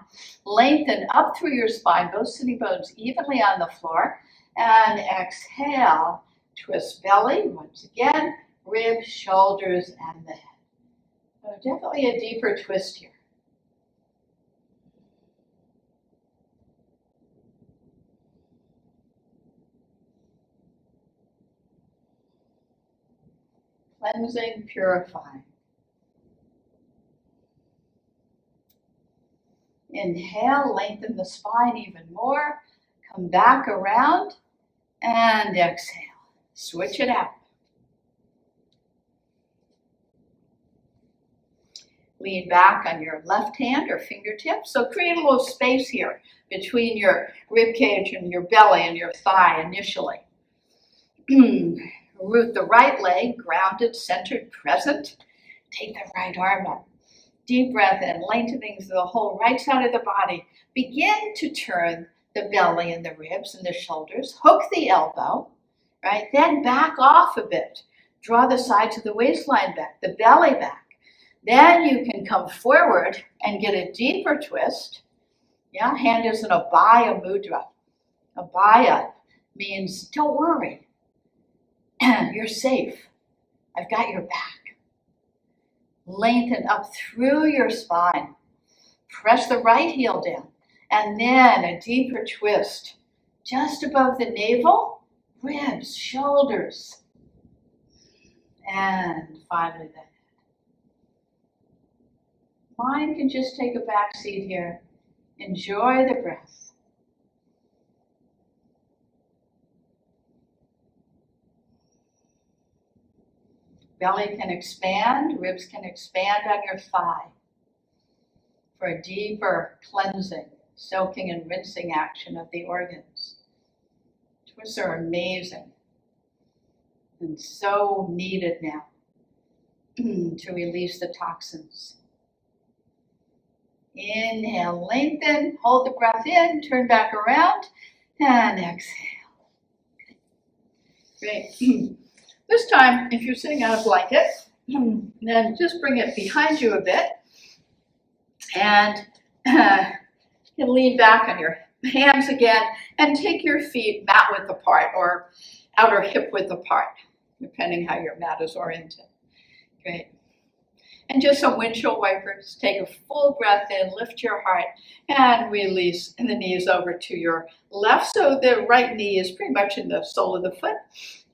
lengthen up through your spine, both sitting bones evenly on the floor, and exhale, twist belly once again, ribs, shoulders, and the head. So definitely a deeper twist here. Cleansing, purifying. Inhale, lengthen the spine even more. Come back around and exhale. Switch it out. Lean back on your left hand or fingertips. So create a little space here between your rib cage and your belly and your thigh initially. Root the right leg, grounded, centered, present. Take the right arm up. Deep breath in, lengthening through the whole right side of the body. Begin to turn the belly and the ribs and the shoulders. Hook the elbow, right? Then back off a bit. Draw the sides of the waistline back, the belly back. Then you can come forward and get a deeper twist. Yeah, hand is in Abhaya Mudra. Abhaya means don't worry. You're safe. I've got your back. Lengthen up through your spine. Press the right heel down. And then a deeper twist. Just above the navel, ribs, shoulders. And finally the head. Mind can just take a back seat here. Enjoy the breath. Belly can expand, ribs can expand on your thigh. for a deeper cleansing, soaking and rinsing action of the organs. Twists are amazing and so needed now to release the toxins. Inhale, lengthen, hold the breath in, turn back around, and exhale. Great. This time, if you're sitting on a blanket, then just bring it behind you a bit, and you lean back on your hands again, and take your feet mat width apart or outer hip width apart, depending how your mat is oriented. Great. And just some windshield wipers. Take a full breath in, lift your heart, and release the knees over to your left. So the right knee is pretty much in the sole of the foot,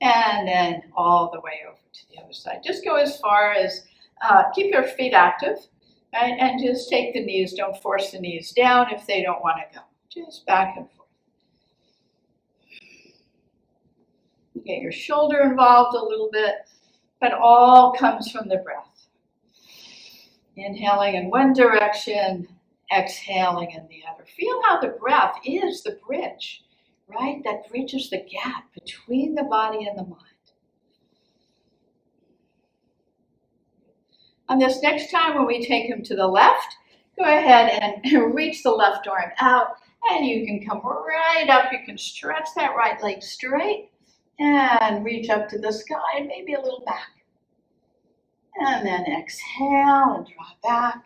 and then all the way over to the other side. Just go as far as, keep your feet active, right? And just take the knees, don't force the knees down if they don't want to go. Just back and forth. Get your shoulder involved a little bit, but all comes from the breath. Inhaling in one direction, exhaling in the other. Feel how the breath is the bridge, right? That bridges the gap between the body and the mind. On this next time when we take him to the left, go ahead and reach the left arm out, and you can come right up. You can stretch that right leg straight and reach up to the sky and maybe a little back. And then exhale and draw back.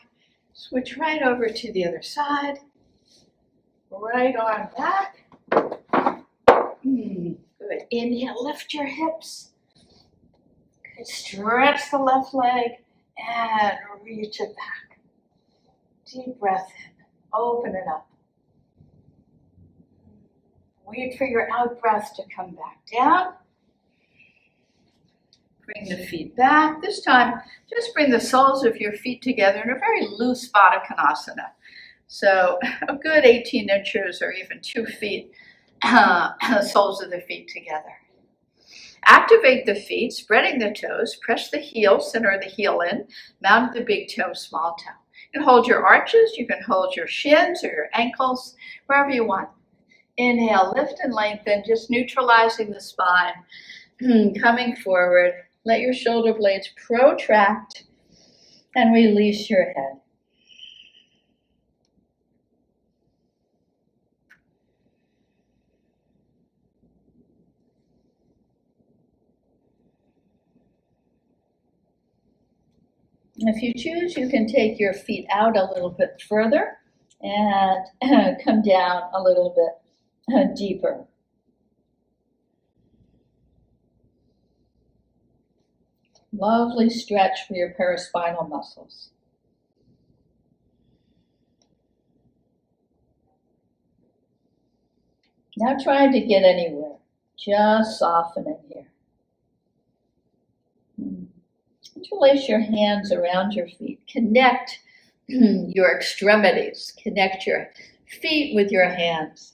Switch right over to the other side. Right arm back. Good. Inhale, lift your hips. Good. Stretch the left leg and reach it back. Deep breath in. Open it up. Wait for your out breath to come back down. Bring the feet back. This time, just bring the soles of your feet together in a very loose Baddha Konasana. So a good 18 inches or even 2 feet, soles of the feet together. Activate the feet, spreading the toes. Press the heel, center the heel in. Mount the big toe, small toe. You can hold your arches. You can hold your shins or your ankles, wherever you want. Inhale, lift and lengthen, just neutralizing the spine. Coming forward. Let your shoulder blades protract and release your head. If you choose, you can take your feet out a little bit further and come down a little bit deeper. Lovely stretch for your paraspinal muscles. Not trying to get anywhere, just softening here. Interlace your hands around your feet. Connect your extremities. Connect your feet with your hands.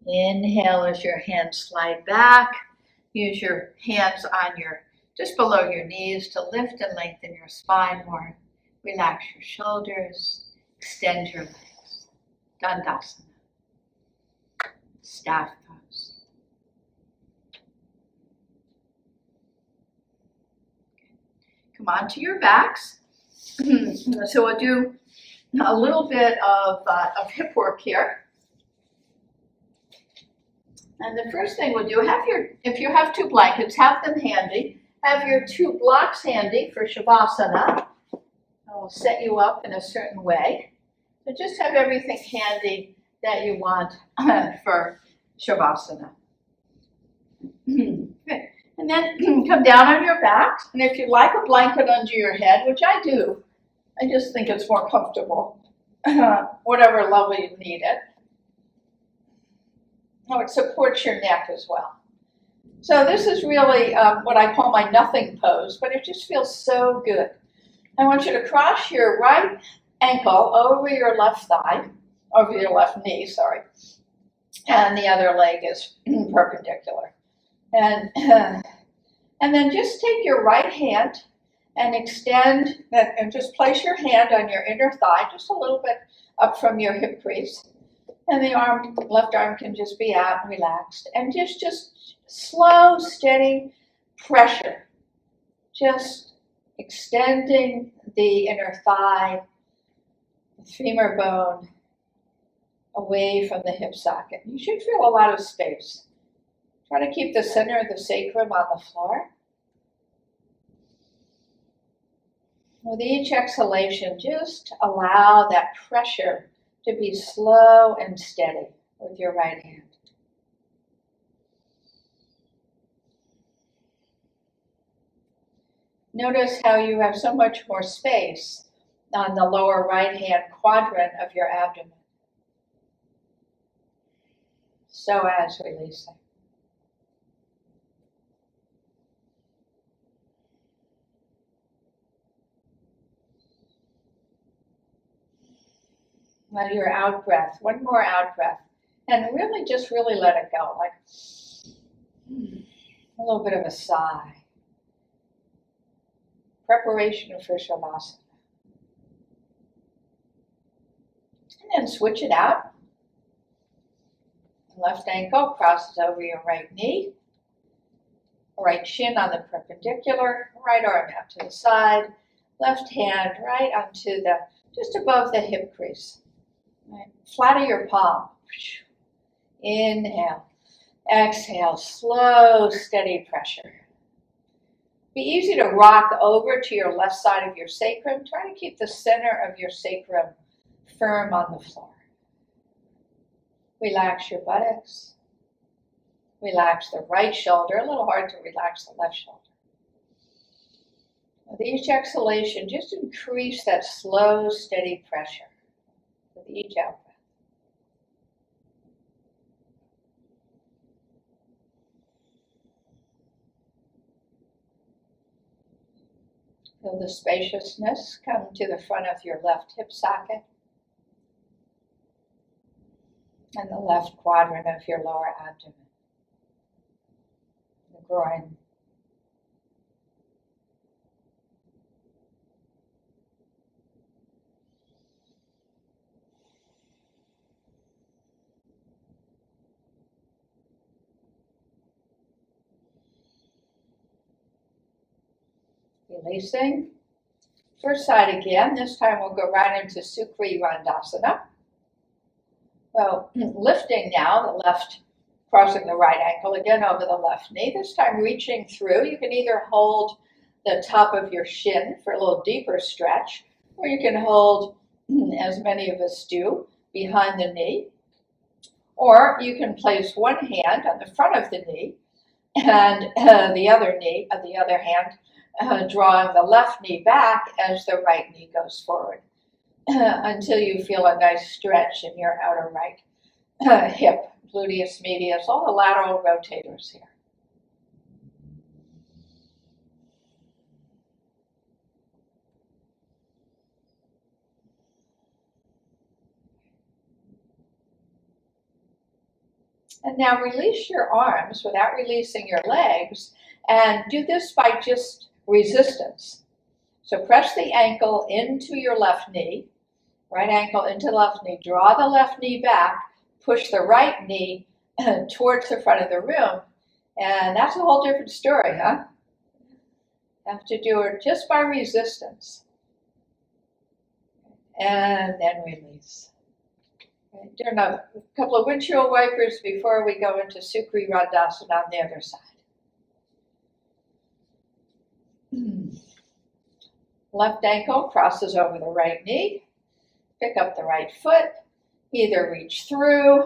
Inhale as your hands slide back. Use your hands on just below your knees to lift and lengthen your spine more. Relax your shoulders. Extend your legs. Dandasana. Staff pose. Come on to your backs. So we'll do a little bit of hip work here. And the first thing we'll do, if you have 2 blankets, have them handy. Have your 2 blocks handy for Shavasana. I'll set you up in a certain way. So just have everything handy that you want for Shavasana. Good. And then come down on your back. And if you like a blanket under your head, which I do, I just think it's more comfortable, whatever level you need it. Oh, it supports your neck as well. So this is really what I call my nothing pose, but it just feels so good. I want you to cross your right ankle over your left thigh, over your left knee, sorry. And the other leg is perpendicular. And then just take your right hand and extend that, and just place your hand on your inner thigh, just a little bit up from your hip crease. And the left arm can just be out and relaxed. And just slow, steady pressure. Just extending the inner thigh, the femur bone, away from the hip socket. You should feel a lot of space. Try to keep the center of the sacrum on the floor. With each exhalation, just allow that pressure to be slow and steady with your right hand. Notice how you have so much more space on the lower right-hand quadrant of your abdomen. So as releasing. Now your out breath, one more out breath, and really just let it go, like a little bit of a sigh. Preparation for Shavasana. And then switch it out. Left ankle crosses over your right knee. Right shin on the perpendicular. Right arm out to the side. Left hand right onto just above the hip crease. Right. Flatten your palm. Inhale. Exhale. Slow, steady pressure. Be easy to rock over to your left side of your sacrum. Try to keep the center of your sacrum firm on the floor. Relax your buttocks. Relax the right shoulder. A little hard to relax the left shoulder. With each exhalation, just increase that slow, steady pressure with each out breath. Feel the spaciousness come to the front of your left hip socket and the left quadrant of your lower abdomen, the groin. Releasing. First side again. This time we'll go right into Uttanasana. So lifting now, the left crossing the right ankle again over the left knee. This time reaching through. You can either hold the top of your shin for a little deeper stretch, or you can hold, as many of us do, behind the knee. Or you can place one hand on the front of the knee and the other hand drawing the left knee back as the right knee goes forward until you feel a nice stretch in your outer right hip, gluteus medius, all the lateral rotators here. And now release your arms without releasing your legs, and do this by just resistance. So press the ankle into your left knee, right ankle into the left knee, draw the left knee back, push the right knee towards the front of the room, and that's a whole different story, huh? Have to do it just by resistance. And then release. Doing a couple of windshield wipers before we go into Uttanasana on the other side. Left ankle crosses over the right knee. Pick up the right foot. Either reach through,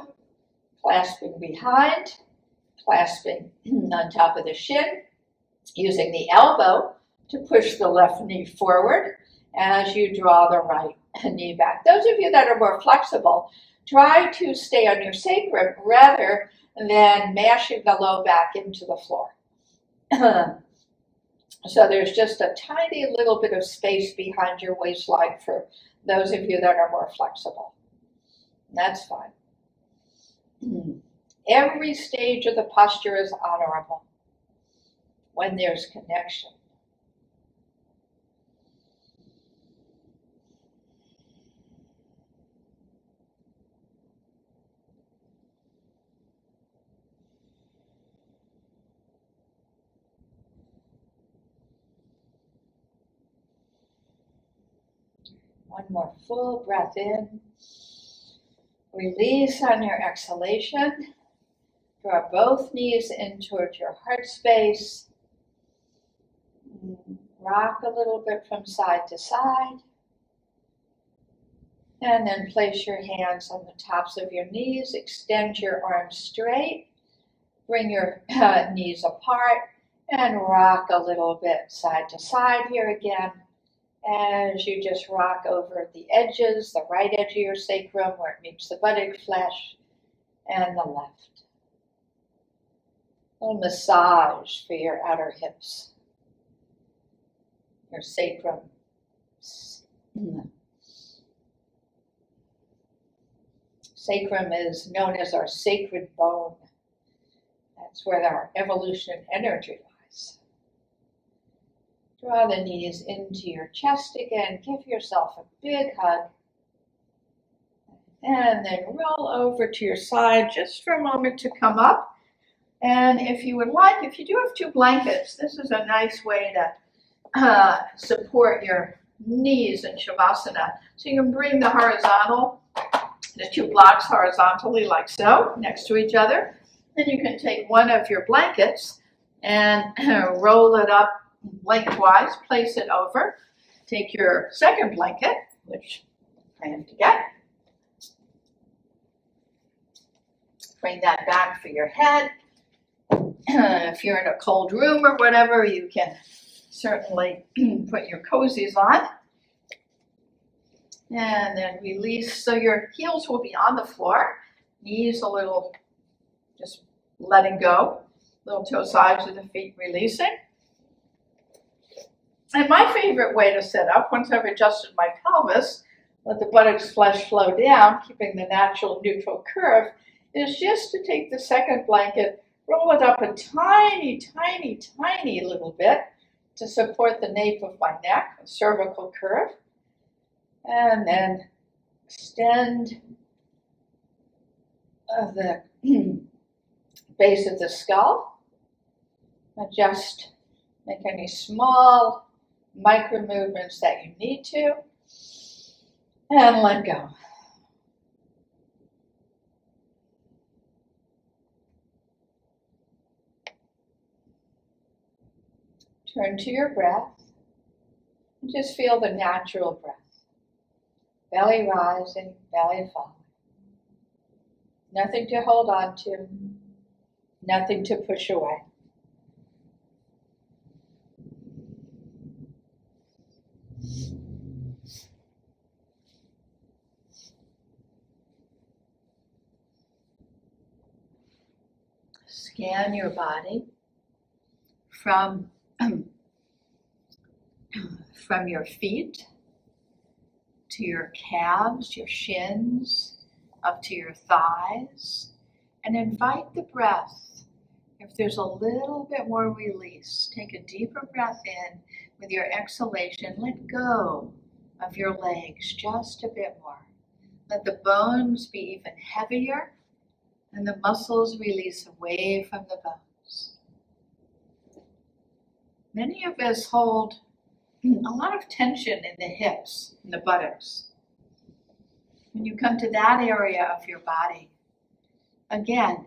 clasping behind, clasping on top of the shin, using the elbow to push the left knee forward as you draw the right knee back. Those of you that are more flexible, try to stay on your sacrum rather than mashing the low back into the floor. So there's just a tiny little bit of space behind your waistline for those of you that are more flexible. That's fine. Every stage of the posture is honorable when there's connection. One more full breath in. Release on your exhalation. Draw both knees in towards your heart space. Rock a little bit from side to side. And then place your hands on the tops of your knees. Extend your arms straight. Bring your knees apart and rock a little bit side to side here again. As you just rock over the edges, the right edge of your sacrum where it meets the buttock flesh, and the left. A little massage for your outer hips, your sacrum. Sacrum is known as our sacred bone. That's where our evolution and energy lies. Draw the knees into your chest again. Give yourself a big hug. And then roll over to your side just for a moment to come up. And if you would like, if you do have two blankets, this is a nice way to support your knees in Shavasana. So you can bring the horizontal, the two blocks horizontally like so, next to each other. Then you can take one of your blankets and roll it up lengthwise, place it over. Take your second blanket, which I have to get. Bring that back for your head. If you're in a cold room or whatever, you can certainly put your cozies on. And then release, so your heels will be on the floor. Knees a little, just letting go. Little toe sides of the feet releasing. And my favorite way to sit up, once I've adjusted my pelvis, let the buttocks flesh flow down, keeping the natural neutral curve, is just to take the second blanket, roll it up a tiny, tiny, tiny little bit to support the nape of my neck, a cervical curve. And then extend the base of the skull. Adjust, make any small micro movements that you need to, and let go. Turn to your breath and just feel the natural breath. Belly rising, belly falling. Nothing to hold on to, nothing to push away. Scan your body from your feet to your calves, your shins, up to your thighs, and invite the breath. If there's a little bit more release, take a deeper breath in. With your exhalation, let go of your legs just a bit more. Let the bones be even heavier and the muscles release away from the bones. Many of us hold a lot of tension in the hips and the buttocks. When you come to that area of your body, again,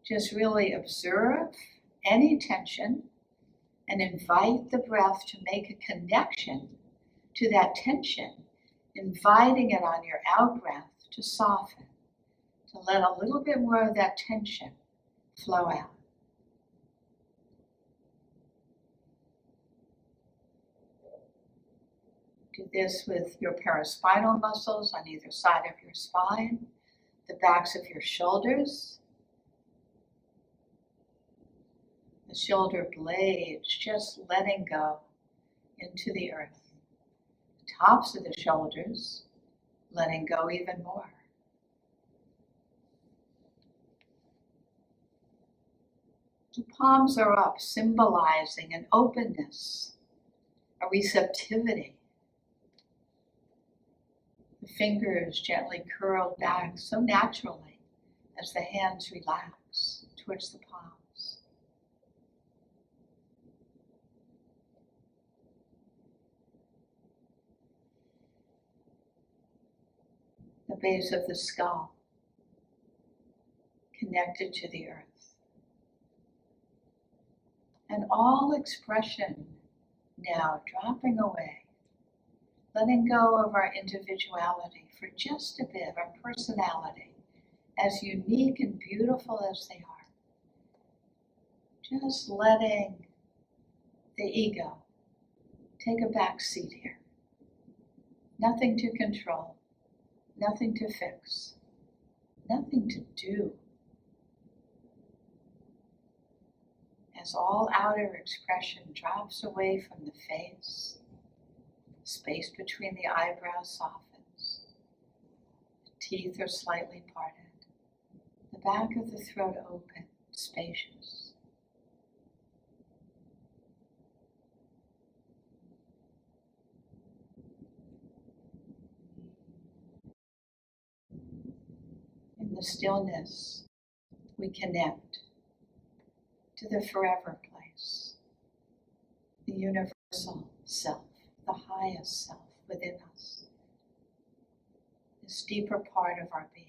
just really observe any tension and invite the breath to make a connection to that tension, inviting it on your out-breath to soften, to let a little bit more of that tension flow out. Do this with your paraspinal muscles on either side of your spine, the backs of your shoulders, the shoulder blades just letting go into the earth, the tops of the shoulders letting go even more. The palms are up, symbolizing an openness, a receptivity. The fingers gently curled back so naturally as the hands relax towards the palms. The base of the skull connected to the earth. And all expression now dropping away, letting go of our individuality for just a bit, our personality, as unique and beautiful as they are. Just letting the ego take a back seat here. Nothing to control, nothing to fix, nothing to do. As all outer expression drops away from the face, space between the eyebrows softens, the teeth are slightly parted, the back of the throat open, spacious. In the stillness, we connect to the forever place, the universal self, the highest self within us, this deeper part of our being.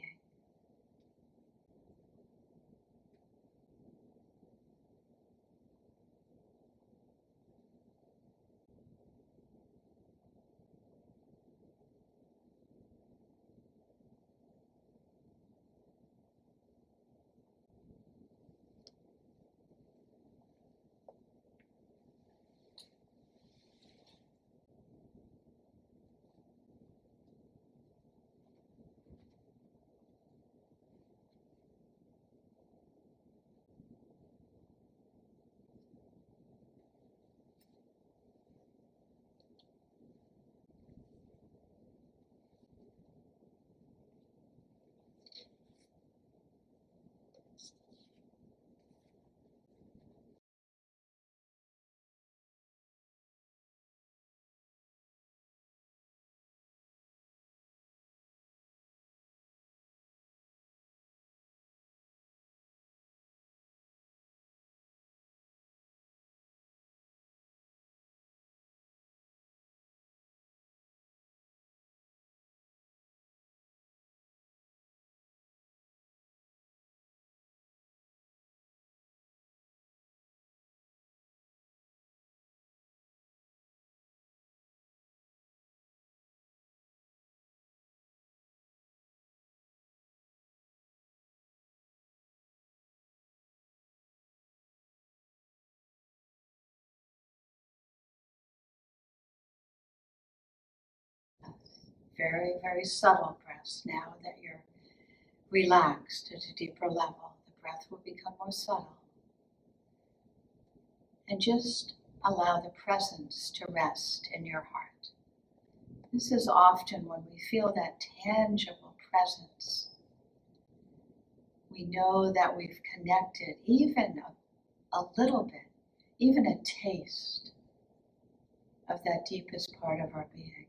Very, very subtle breaths. Now that you're relaxed at a deeper level, the breath will become more subtle. And just allow the presence to rest in your heart. This is often when we feel that tangible presence. We know that we've connected even a little bit, even a taste of that deepest part of our being.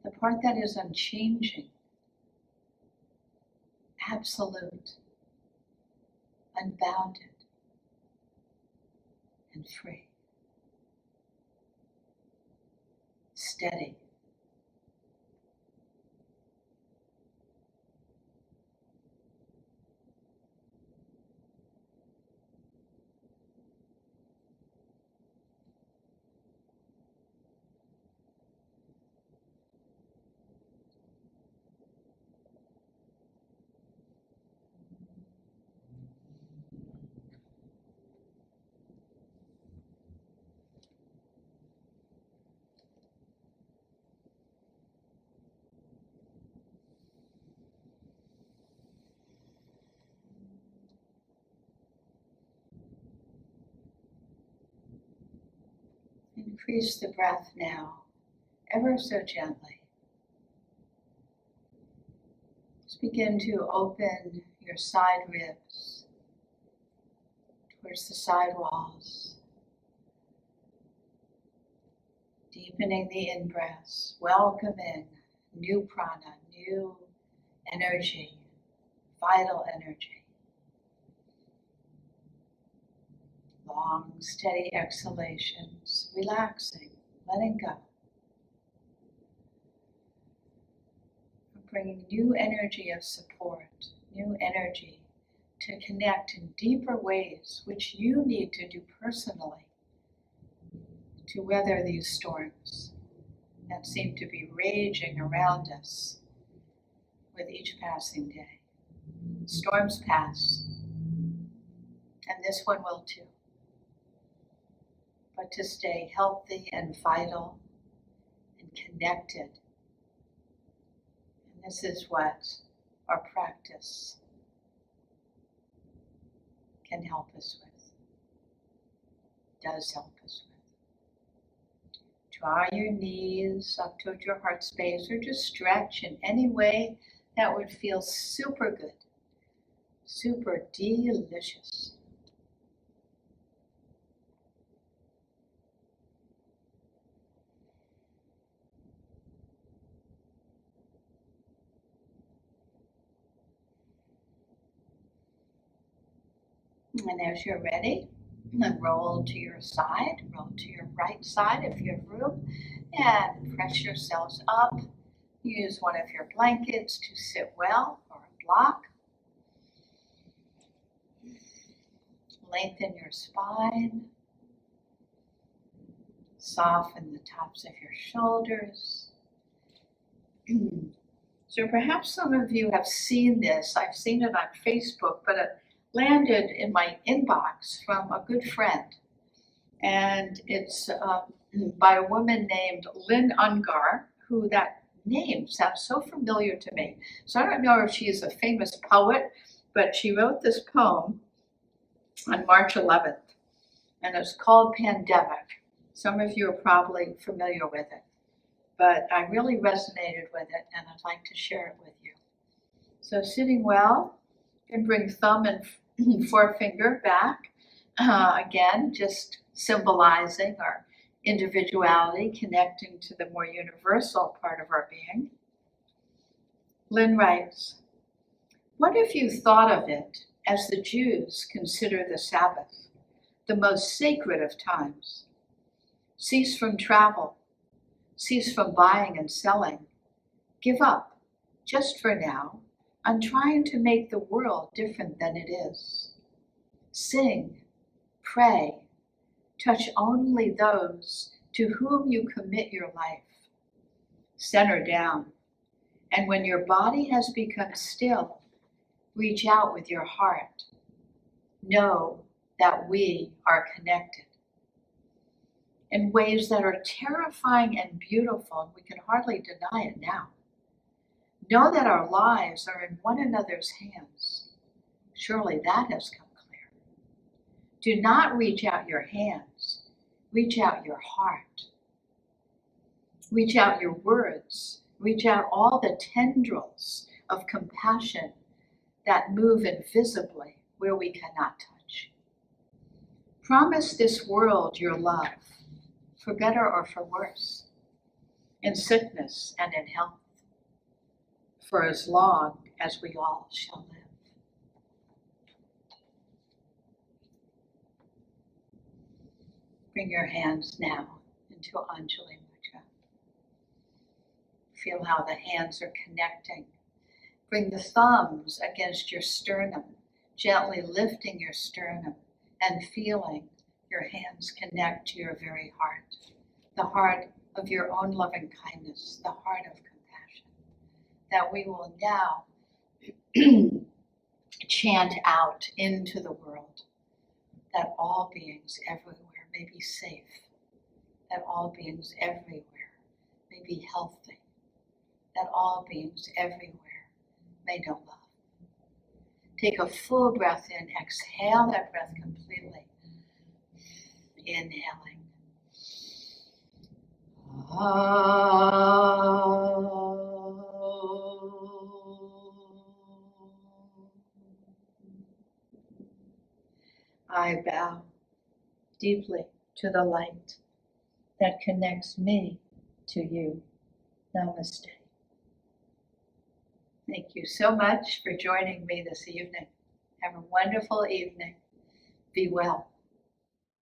The part that is unchanging, absolute, unbounded, and free. Steady. Increase the breath now, ever so gently. Begin to open your side ribs towards the side walls. Deepening the in-breaths. Welcome in new prana, new energy, vital energy. Long, steady exhalations, relaxing, letting go. Bringing new energy of support, new energy to connect in deeper ways, which you need to do personally to weather these storms that seem to be raging around us with each passing day. Storms pass, and this one will too. But to stay healthy and vital and connected. And this is what our practice can help us with, does help us with. Draw your knees up toward your heart space or just stretch in any way that would feel super good, super delicious. And as you're ready, roll to your side, roll to your right side if you have room, and press yourselves up. Use one of your blankets to sit well or a block. Lengthen your spine. Soften the tops of your shoulders. So perhaps some of you have seen this. I've seen it on Facebook, but it landed in my inbox from a good friend. And it's by a woman named Lynn Ungar, who that name sounds so familiar to me. So I don't know if she's a famous poet, but she wrote this poem on March 11th, and it's called Pandemic. Some of you are probably familiar with it, but I really resonated with it, and I'd like to share it with you. So sitting well, you can bring thumb and forefinger back. Again, just symbolizing our individuality, connecting to the more universal part of our being. Lynn writes, "What if you thought of it as the Jews consider the Sabbath, the most sacred of times? Cease from travel, cease from buying and selling. Give up, just for now, on trying to make the world different than it is. Sing, pray, touch only those to whom you commit your life. Center down, and when your body has become still, reach out with your heart. Know that we are connected in ways that are terrifying and beautiful, and we can hardly deny it now. Know that our lives are in one another's hands. Surely that has come clear. Do not reach out your hands. Reach out your heart. Reach out your words. Reach out all the tendrils of compassion that move invisibly where we cannot touch. Promise this world your love, for better or for worse, in sickness and in health, for as long as we all shall live." Bring your hands now into Anjali Mudra. Feel how the hands are connecting. Bring the thumbs against your sternum, gently lifting your sternum and feeling your hands connect to your very heart, the heart of your own loving kindness, the heart of compassion, that we will now chant out into the world that all beings everywhere may be safe, that all beings everywhere may be healthy, that all beings everywhere may know love. Take a full breath in, exhale that breath completely. Inhaling. I bow deeply to the light that connects me to you. Namaste. Thank you so much for joining me this evening. Have a wonderful evening. Be well.